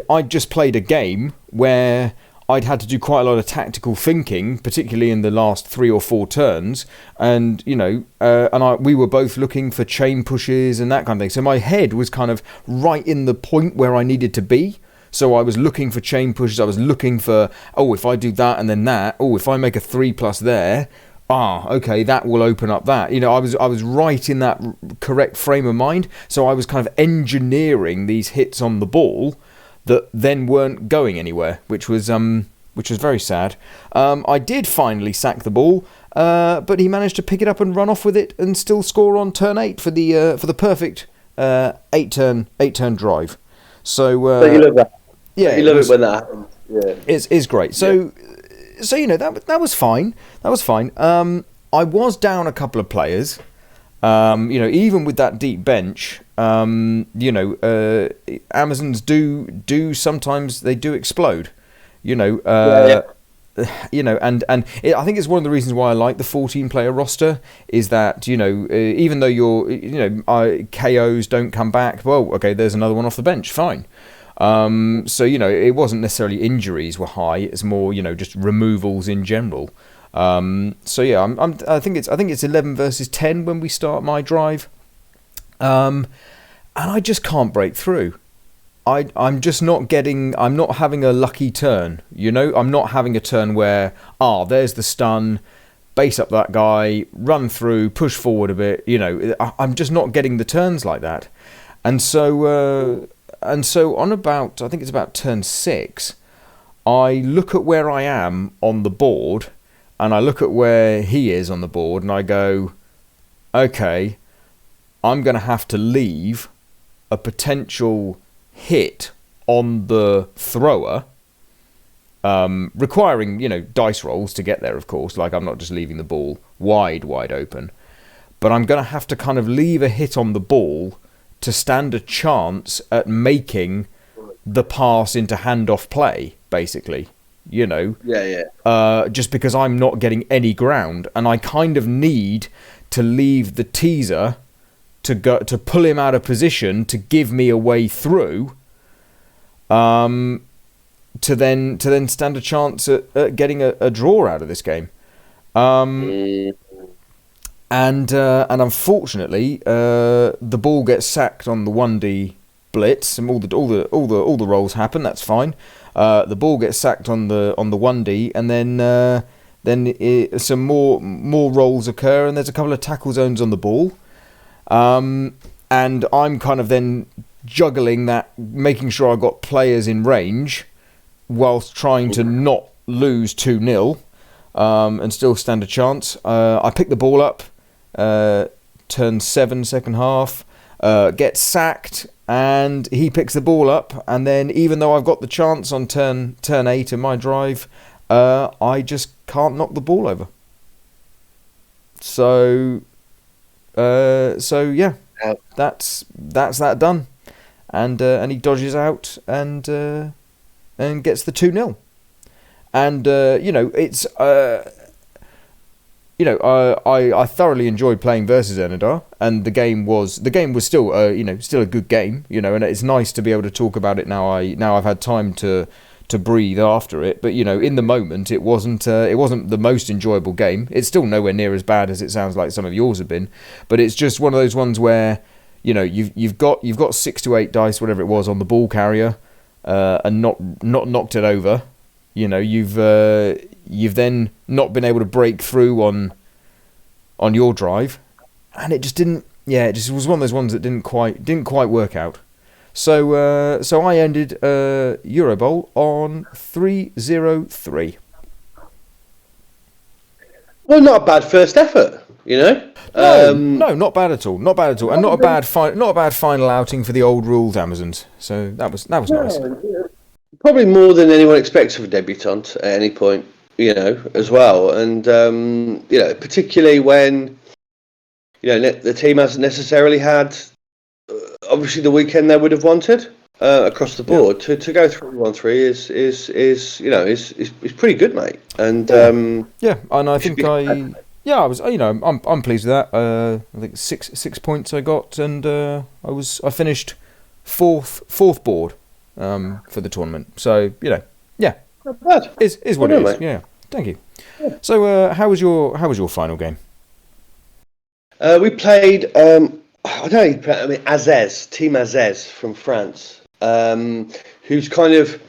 I'd just played a game where I'd had to do quite a lot of tactical thinking, particularly in the last 3 or 4 turns, and we were both looking for chain pushes and that kind of thing. So my head was kind of right in the point where I needed to be. So I was looking for chain pushes. I was looking for, if I do that and then that, if I make a 3+ there, okay, that will open up that. I was right in that correct frame of mind. So I was kind of engineering these hits on the ball that then weren't going anywhere, which was very sad. I did finally sack the ball, but he managed to pick it up and run off with it and still score on turn 8 for the perfect 8-turn drive. So you love that. Yeah, you love it when that happens. Yeah, it's great. So that was fine. That was fine. I was down a couple of players. Even with that deep bench, Amazons do sometimes they do explode. I think it's one of the reasons why I like the 14-player roster is that even though KOs don't come back, well, okay, there's another one off the bench, fine. It wasn't necessarily injuries were high; it's more just removals in general. I think it's 11 versus 10 when we start my drive, and I just can't break through. I'm just not getting. I'm not having a lucky turn. I'm not having a turn where there's the stun, base up that guy, run through, push forward a bit. I'm just not getting the turns like that, and so on about, I think it's about turn 6, I look at where I am on the board, and I look at where he is on the board, and I go, okay, I'm going to have to leave a potential hit on the thrower, requiring, dice rolls to get there, of course. Like, I'm not just leaving the ball wide open, but I'm going to have to kind of leave a hit on the ball to stand a chance at making the pass into handoff play, basically. Just because I'm not getting any ground, and I kind of need to leave the teaser to pull him out of position to give me a way through, to then stand a chance at getting a draw out of this game. And unfortunately, the ball gets sacked on the 1D blitz, and all the rolls happen. That's fine. The ball gets sacked on the 1D, and then some more rolls occur, and there's a couple of tackle zones on the ball. And I'm kind of then juggling that, making sure I've got players in range, whilst trying to not lose 2-0 and still stand a chance. I pick the ball up, turn 7, second half, get sacked, and he picks the ball up, and then even though I've got the chance on turn 8 of my drive, I just can't knock the ball over. So yeah, that's that done, and he dodges out and gets the 2-0, and it's I thoroughly enjoyed playing versus Enidar, and the game was still still a good game, and it's nice to be able to talk about it now. I've had time to breathe after it, but in the moment it wasn't the most enjoyable game. It's still nowhere near as bad as it sounds like some of yours have been, but it's just one of those ones where you've got 6 to 8 dice, whatever it was, on the ball carrier, and not knocked it over. You've then not been able to break through on your drive, and it just didn't. Yeah, it just was one of those ones that didn't quite work out. So I ended EuroBowl on 3-0-3. Well, not a bad first effort, No, not bad at all. Not bad at all, and not a bad final outing for the old rules Amazons. So that was nice. Probably more than anyone expects of a debutant at any point, as well. And particularly when the team hasn't necessarily had obviously the weekend they would have wanted across the board. To go 3-1-3 is pretty good, mate. And and I think I was I'm pleased with that. I think 6 points I got, and I finished fourth board for the tournament. So not bad. Is what it is. Mate. Yeah, thank you. Yeah. So how was your final game? We played. Azez, Team Azez from France, who's kind of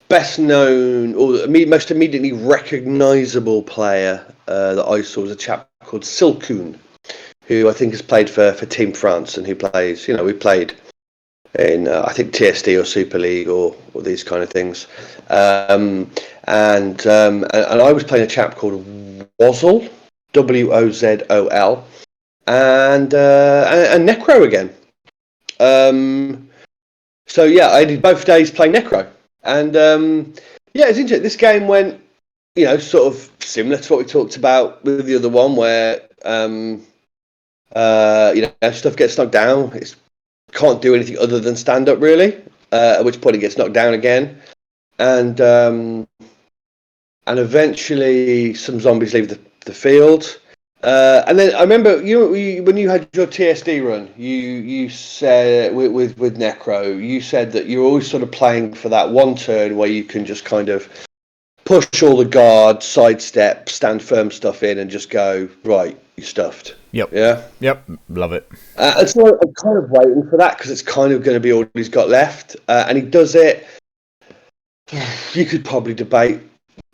best known or most immediately recognisable player that I saw was a chap called Silkoon, who I think has played for Team France, and who plays. We played in I think TSD or Super League or these kind of things, and I was playing a chap called Wozol, Wozol. And Necro again. So yeah, I did both days playing Necro, and it's interesting. This game went, sort of similar to what we talked about with the other one, where stuff gets knocked down. It can't do anything other than stand up, really. At which point it gets knocked down again, and eventually some zombies leave the field. And then I remember when you had your TSD run, you said with Necro, you said that you're always sort of playing for that one turn where you can just kind of push all the guard, sidestep, stand firm stuff in, and just go, right, you stuffed. Yep. Yeah. Yep. Love it. And so I'm kind of waiting for that because it's kind of going to be all he's got left, and he does it. You could probably debate,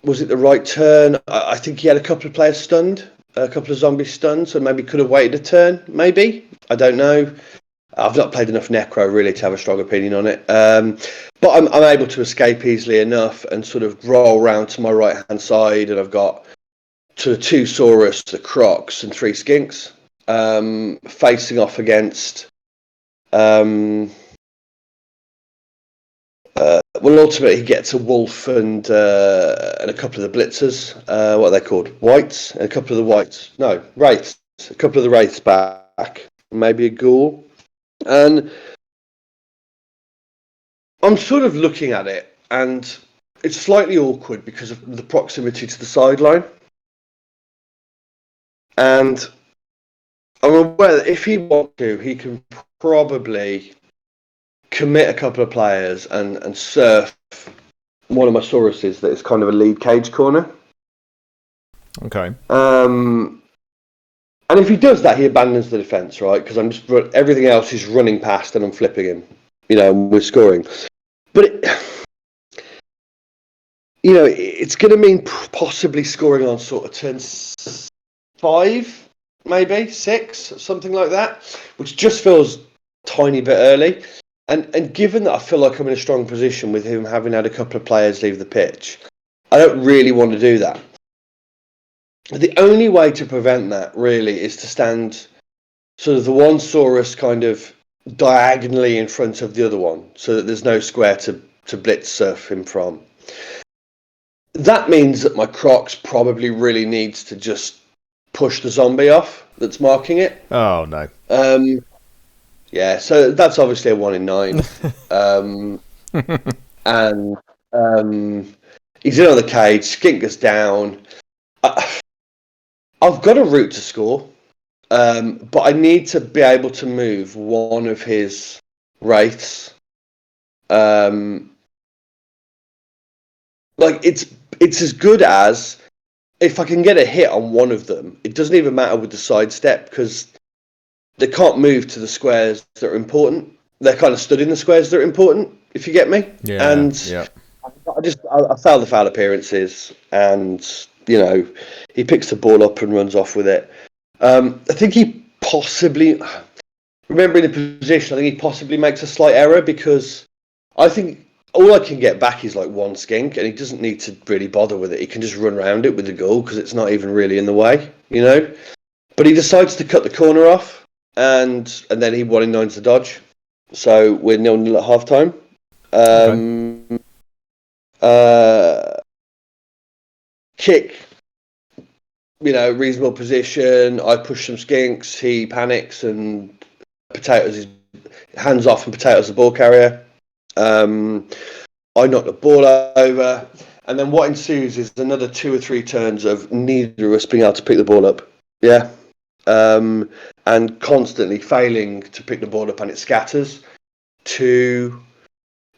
was it the right turn? I think he had a couple of players stunned. A couple of zombies stunned, so maybe could have waited a turn. Maybe, I don't know. I've not played enough Necro really to have a strong opinion on it. But I'm able to escape easily enough and sort of roll around to my right hand side, and I've got sort of 2 Saurus, the Crocs, and 3 Skinks facing off against. Ultimately he gets a Wolf and a couple of the Blitzers. What are they called? Whites, and a couple of the Whites. No, Wraiths. A couple of the Wraiths back, maybe a Ghoul, and I'm sort of looking at it, and it's slightly awkward because of the proximity to the sideline, and I'm aware that if he wants to, he can probably commit a couple of players and surf one of my Sauruses that is kind of a lead cage corner. Okay. And if he does that, he abandons the defence, right? Because everything else is running past and I'm flipping him. we're scoring. But it's going to mean possibly scoring on sort of turn 5, maybe 6, something like that, which just feels a tiny bit early. And given that I feel like I'm in a strong position with him having had a couple of players leave the pitch, I don't really want to do that. The only way to prevent that really is to stand sort of the one Saurus kind of diagonally in front of the other one, so that there's no square to blitz surf him from. That means that my Crocs probably really needs to just push the zombie off that's marking it. Oh, no. Yeah, so that's obviously a 1 in 9. And he's in on the cage, Skink goes down. I've got a route to score, but I need to be able to move one of his wraiths. It's as good as if I can get a hit on one of them. It doesn't even matter with the sidestep because they can't move to the squares that are important. They're kind of stood in the squares that are important, if you get me. Yeah. And I fail the foul appearances, and he picks the ball up and runs off with it. I think he possibly, remembering the position, I think he possibly makes a slight error because I think all I can get back is like one skink, and he doesn't need to really bother with it. He can just run around it with the goal because it's not even really in the way, But he decides to cut the corner off, and then he 1 in 9's the dodge. So we're 0-0 at half time. Kick, reasonable position. I push some skinks. He panics and potatoes, hands off and potatoes the ball carrier. I knock the ball over, and then what ensues is another 2 or 3 turns of neither of us being able to pick the ball up. Yeah. And constantly failing to pick the ball up, and it scatters to,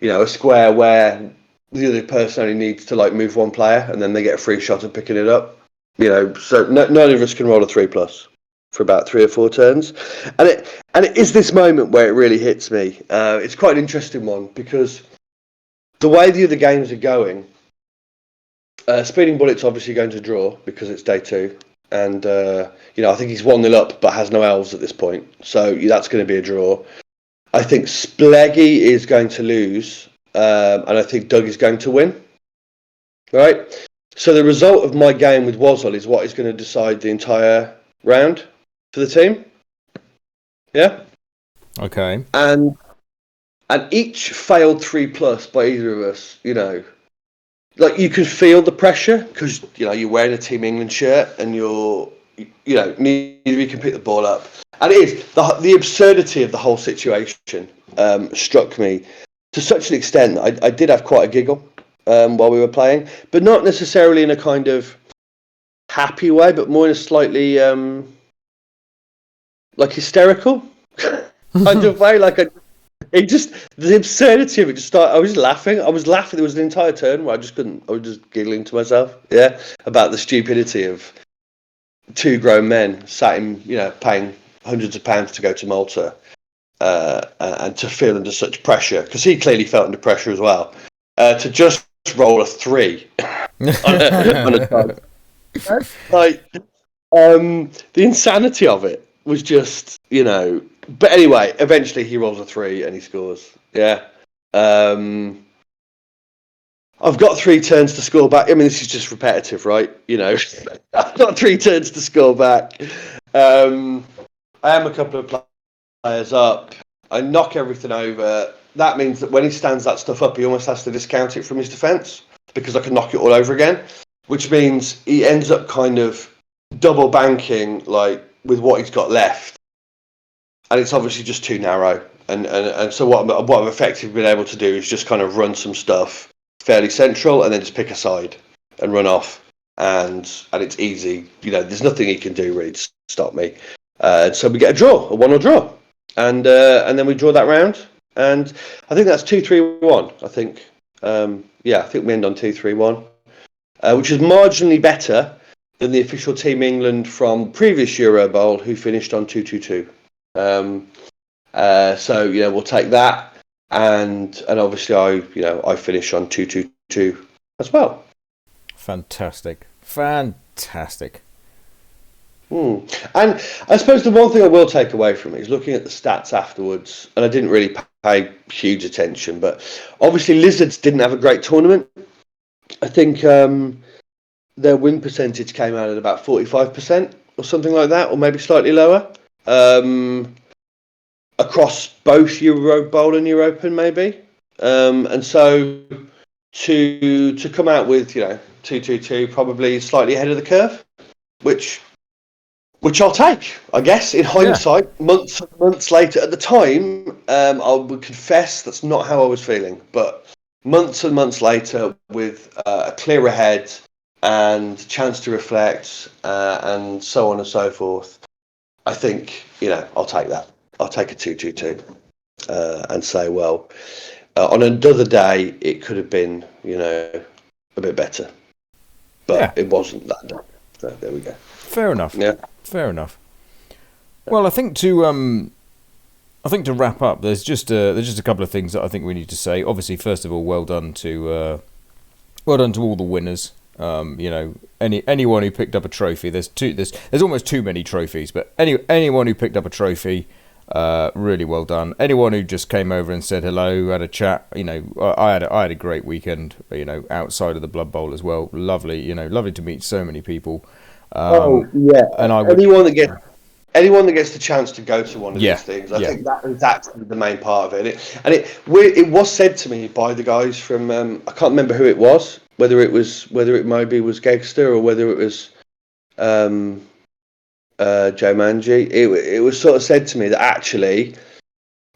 a square where the other person only needs to move one player, and then they get a free shot of picking it up. So none of us can roll a 3+ for about 3 or 4 turns, and it is this moment where it really hits me. It's quite an interesting one because the way the other games are going, Speeding Bullet's obviously going to draw because it's day 2. And, I think he's 1-0 up, but has no elves at this point. So that's going to be a draw. I think Spleggy is going to lose. And I think Doug is going to win. Right? So the result of my game with Wazzle is what is going to decide the entire round for the team. Yeah? Okay. And each failed 3+ by either of us, you can feel the pressure because you're wearing a Team England shirt and neither of you can pick the ball up, and it is the absurdity of the whole situation struck me to such an extent that I did have quite a giggle while we were playing, but not necessarily in a kind of happy way, but more in a slightly hysterical kind of way, the absurdity of it just started. I was laughing. There was an entire turn where I was just giggling to myself, about the stupidity of 2 grown men sat in, paying hundreds of pounds to go to Malta, and to feel under such pressure, because he clearly felt under pressure as well, to just roll a 3 on a time. The insanity of it was just, But anyway, eventually he rolls a 3 and he scores. Yeah. I've got 3 turns to score back. I mean, this is just repetitive, right? I've got 3 turns to score back. I am a couple of players up. I knock everything over. That means that when he stands that stuff up, he almost has to discount it from his defence because I can knock it all over again, which means he ends up kind of double banking, with what he's got left. And it's obviously just too narrow. And so what I've effectively been able to do is just kind of run some stuff fairly central and then just pick a side and run off. And it's easy. There's nothing he can do really to stop me. So we get a 1-1 draw. And then we draw that round. And I think that's 2-3-1, I think. I think we end on 2-3-1, which is marginally better than the official Team England from previous EuroBowl, who finished on 2-2-2. So we'll take that. and obviously I finish on 222 as well. Fantastic. And I suppose the one thing I will take away from it is looking at the stats afterwards, and I didn't really pay huge attention, but obviously Lizards didn't have a great tournament. I think their win percentage came out at about 45% or something like that, or maybe slightly lower, across both EuroBowl and EuroOpen, maybe. And so to come out with 222, probably slightly ahead of the curve, which I'll take, I guess. In hindsight, months later. At the time, I would confess that's not how I was feeling. But months and months later, with a clearer head and chance to reflect, and so on and so forth, I think I'll take that. I'll take a 222, and say, well, on another day, it could have been a bit better, but it wasn't that day. So there we go. Fair enough. Yeah. Fair enough. Well, I think to wrap up, there's just a couple of things that I think we need to say. Obviously, first of all, well done to all the winners. Anyone who picked up a trophy. There's almost too many trophies, but anyone who picked up a trophy, really well done. Anyone who just came over and said hello, had a chat. I had a great weekend. Outside of the Blood Bowl as well. Lovely. Lovely to meet so many people. And anyone that gets the chance to go to one of these things, I think that is actually the main part of it. It was said to me by the guys from I can't remember who it was, whether it maybe was Gangster or whether it was Joe Manji. It was sort of said to me that actually,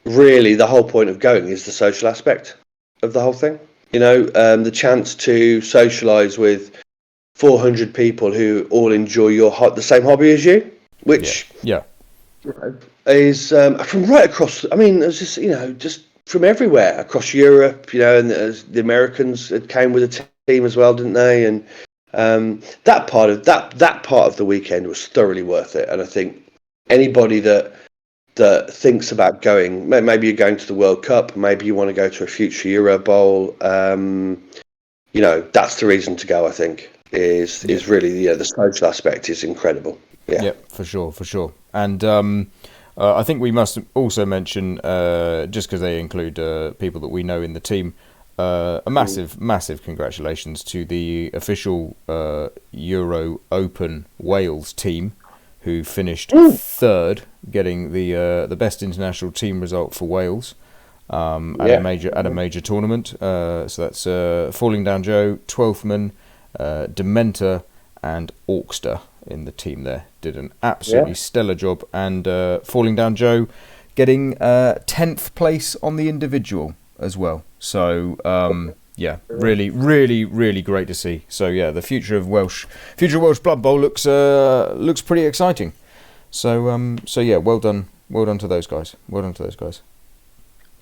really, the whole point of going is the social aspect of the whole thing. The chance to socialise with 400 people who all enjoy the same hobby as you, which is from right across. I mean, there's just from everywhere across Europe. And the Americans came with a team as well, didn't they? And that part of the weekend was thoroughly worth it. And I think anybody that thinks about going, maybe you're going to the World Cup, maybe you want to go to a future EuroBowl. That's the reason to go. I think. Is really the social aspect is incredible. Yeah, for sure. And I think we must also mention, just because they include people that we know in the team, a massive congratulations to the official EuroOpen Wales team, who finished third, getting the best international team result for Wales at a major tournament. So that's Falling Down Joe, Twelfthman, Dementor and Orkster in the team there. Did an absolutely stellar job, and Falling Down Joe getting 10th place on the individual as well. So really great to see. So the future of Welsh Blood Bowl looks pretty exciting. So well done to those guys.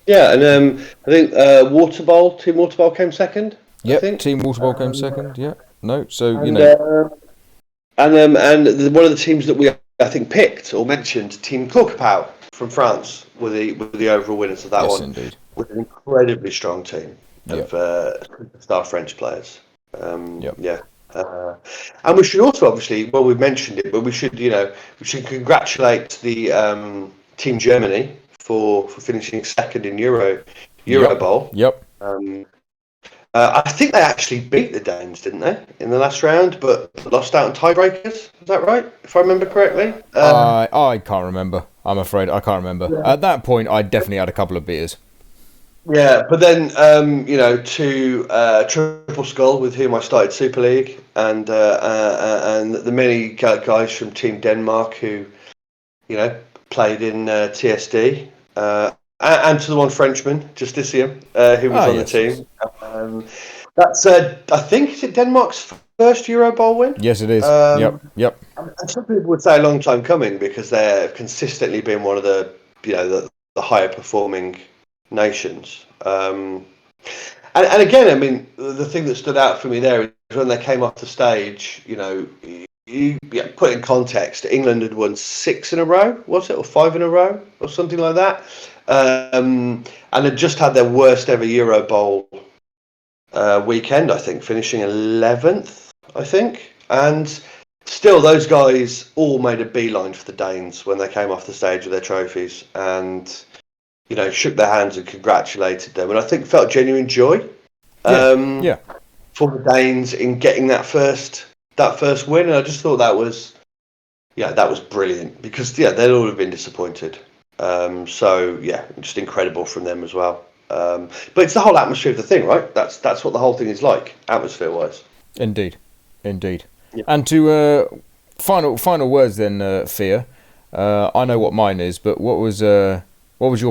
Yeah, and I think Team Water Bowl came second. Yeah, Team Water Bowl came second. Yeah, no. So and one of the teams that we I think picked or mentioned, Team Corkapau from France, were the overall winners of that one. Yes, indeed. With an incredibly strong team of star French players. And we should also obviously, we've mentioned it, but we should congratulate the Team Germany for finishing second in EuroBowl. Yep. I think they actually beat the Danes, didn't they, in the last round, but lost out on tiebreakers. Is that right, if I remember correctly? I can't remember. I'm afraid I can't remember. Yeah. At that point, I definitely had a couple of beers. Yeah, but then, to Triple Skull, with whom I started Super League, and the many guys from Team Denmark who, played in TSD, and to the one Frenchman, Justicium, who was on the team. That's, I think, is it Denmark's first EuroBowl win? Yes, it is. Yep. And some people would say a long time coming, because they've consistently been one of the higher performing nations. And again, I mean, the thing that stood out for me there is when they came off the stage, put in context, England had won 6 in a row, was it, or 5 in a row, or something like that. and had just had their worst ever EuroBowl weekend, I think, finishing 11th, I think. And still, those guys all made a beeline for the Danes when they came off the stage with their trophies and, shook their hands and congratulated them. And I think felt genuine joy for the Danes in getting that first win. And I just thought that was brilliant because, they'd all have been disappointed. Just incredible from them as well. But it's the whole atmosphere of the thing, right? That's what the whole thing is like, atmosphere-wise. Indeed. Yeah. And to final words then, Fear. I know what mine is, but what was your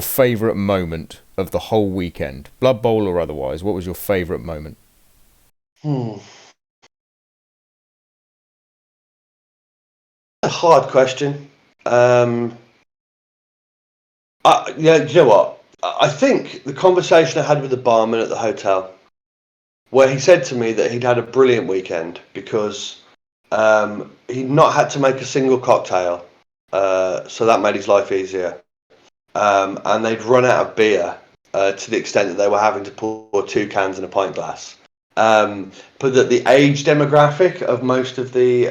favourite moment of the whole weekend, Blood Bowl or otherwise? What was your favourite moment? A hard question. Do you know what? I think the conversation I had with the barman at the hotel, where he said to me that he'd had a brilliant weekend because he'd not had to make a single cocktail, so that made his life easier. And they'd run out of beer to the extent that they were having to pour 2 cans in a pint glass. But that the age demographic of most of the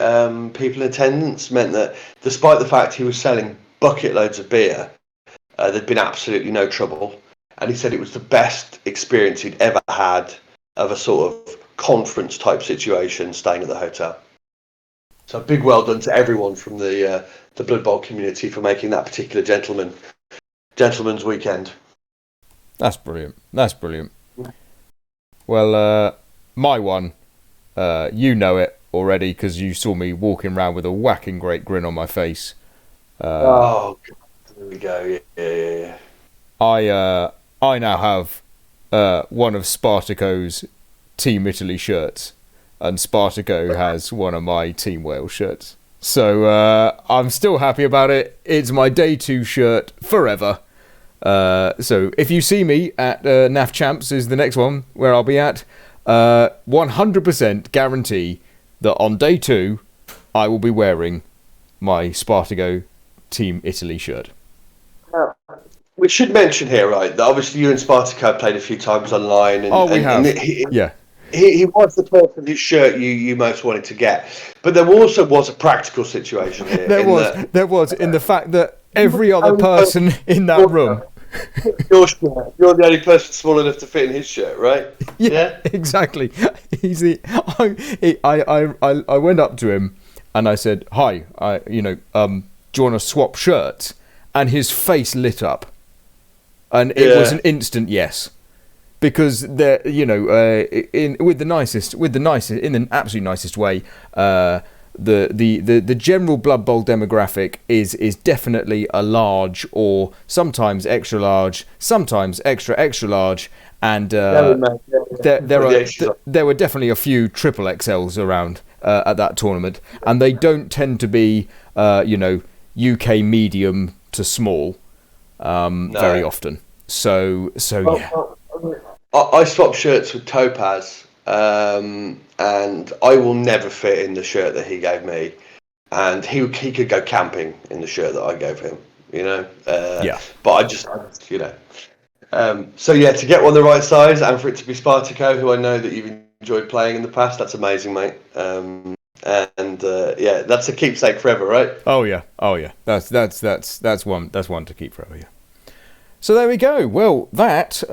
people in attendance meant that despite the fact he was selling bucket loads of beer, there'd been absolutely no trouble. And he said it was the best experience he'd ever had of a sort of conference type situation staying at the hotel. So a big well done to everyone from the Blood Bowl community for making that particular gentleman's weekend. That's brilliant. Well, my one, you know it already because you saw me walking around with a whacking great grin on my face. God, there we go. Yeah. I now have one of Spartaco's Team Italy shirts, and Spartaco has one of my Team Wales shirts. So I'm still happy about it. It's my day 2 shirt forever. So if you see me at NAF Champs is the next one where I'll be at, 100% guarantee that on day 2 I will be wearing my Spartaco Team Italy shirt. We should mention here, right, that obviously you and Spartaco played a few times online. And, we have. He was the person whose shirt you most wanted to get. But there also was a practical situation here. There was in the fact that every other person in that room... Your shirt. You're the only person small enough to fit in his shirt, right? Yeah? Exactly. I went up to him and I said, "Hi, do you want to swap shirts?" And his face lit up. And it was an instant yes. Because in the absolute nicest way, the general Blood Bowl demographic is definitely a large or sometimes extra large, sometimes extra large, and there were definitely a few triple XLs around at that tournament, and they don't tend to be UK medium to small very often. So yeah. I swapped shirts with Topaz, and I will never fit in the shirt that he gave me, and he could go camping in the shirt that I gave him, But I just to get one the right size and for it to be Spartaco, who I know that you've enjoyed playing in the past, that's amazing, mate. That's a keepsake forever, right? Oh yeah. That's one to keep forever. Yeah. So there we go. Well, that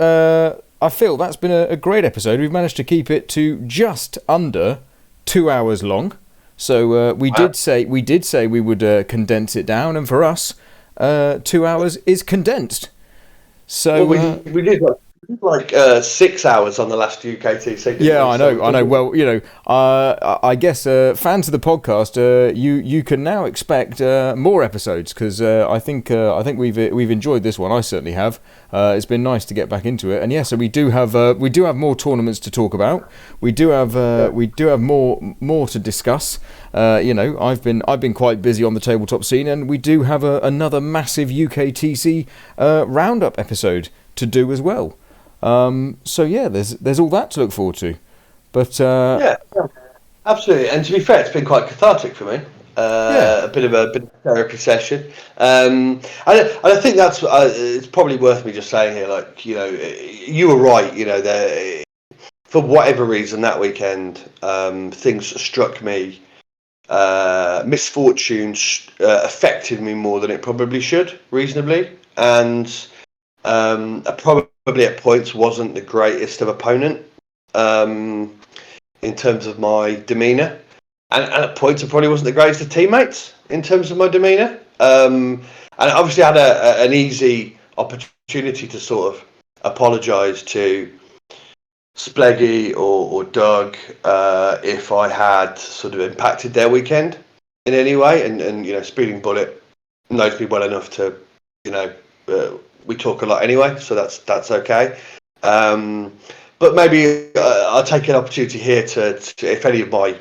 I feel that's been a great episode. We've managed to keep it to just under 2 hours long. So we did say we would condense it down, and for us, 2 hours is condensed. So we did like 6 hours on the last UKTC. Yeah, I know. Well, I guess fans of the podcast, you can now expect more episodes because I think we've enjoyed this one. I certainly have. It's been nice to get back into it, and so we do have more tournaments to talk about. We do have more to discuss. I've been quite busy on the tabletop scene, and we do have another massive UKTC roundup episode to do as well. There's all that to look forward to. But absolutely. And to be fair, it's been quite cathartic for me. Yeah. A bit of a therapy session. I think that's it's probably worth me just saying here, like, you were right. There, for whatever reason that weekend, things struck me. Misfortunes affected me more than it probably should, reasonably, and I probably at points wasn't the greatest of opponent in terms of my demeanour, and at points I probably wasn't the greatest of teammates in terms of my demeanour. And I obviously had an easy opportunity to sort of apologise to Spleggy or Doug if I had sort of impacted their weekend in any way, and Speeding Bullet knows me well enough to, we talk a lot anyway, so that's okay. But maybe I'll take an opportunity here to if any of my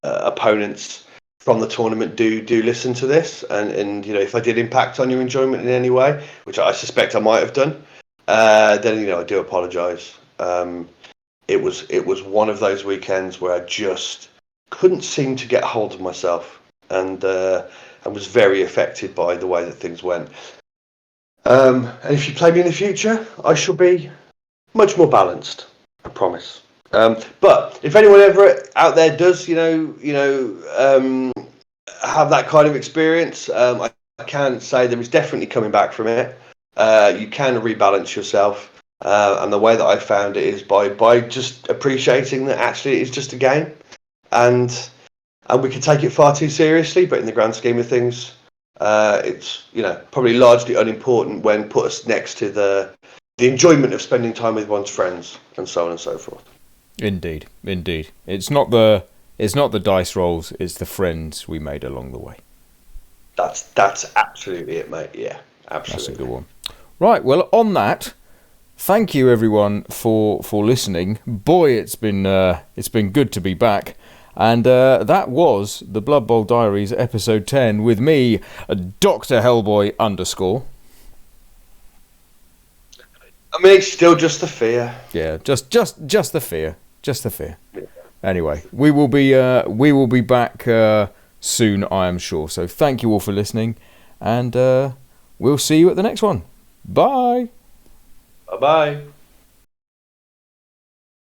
opponents from the tournament do listen to this, and if I did impact on your enjoyment in any way, which I suspect I might have done, then I do apologise. It was one of those weekends where I just couldn't seem to get hold of myself, and was very affected by the way that things went. And if you play me in the future, I shall be much more balanced, I promise. But if anyone ever out there does, have that kind of experience, I can say there is definitely coming back from it. You can rebalance yourself. And the way that I found it is by just appreciating that actually it's just a game, and we can take it far too seriously. But in the grand scheme of things, it's probably largely unimportant when put us next to the enjoyment of spending time with one's friends and so on and so forth. Indeed. It's not the dice rolls; it's the friends we made along the way. That's absolutely it, mate. Yeah, absolutely. That's a good one. Right. Well, on that. Thank you everyone for listening. Boy, it's been good to be back. And that was the Blood Bowl Diaries episode 10 with me, Dr. Hellboy _. I mean, it's still just the fear. Yeah, just the fear. Just the fear. Yeah. Anyway, we will be back soon, I am sure. So thank you all for listening, and we'll see you at the next one. Bye. Bye-bye.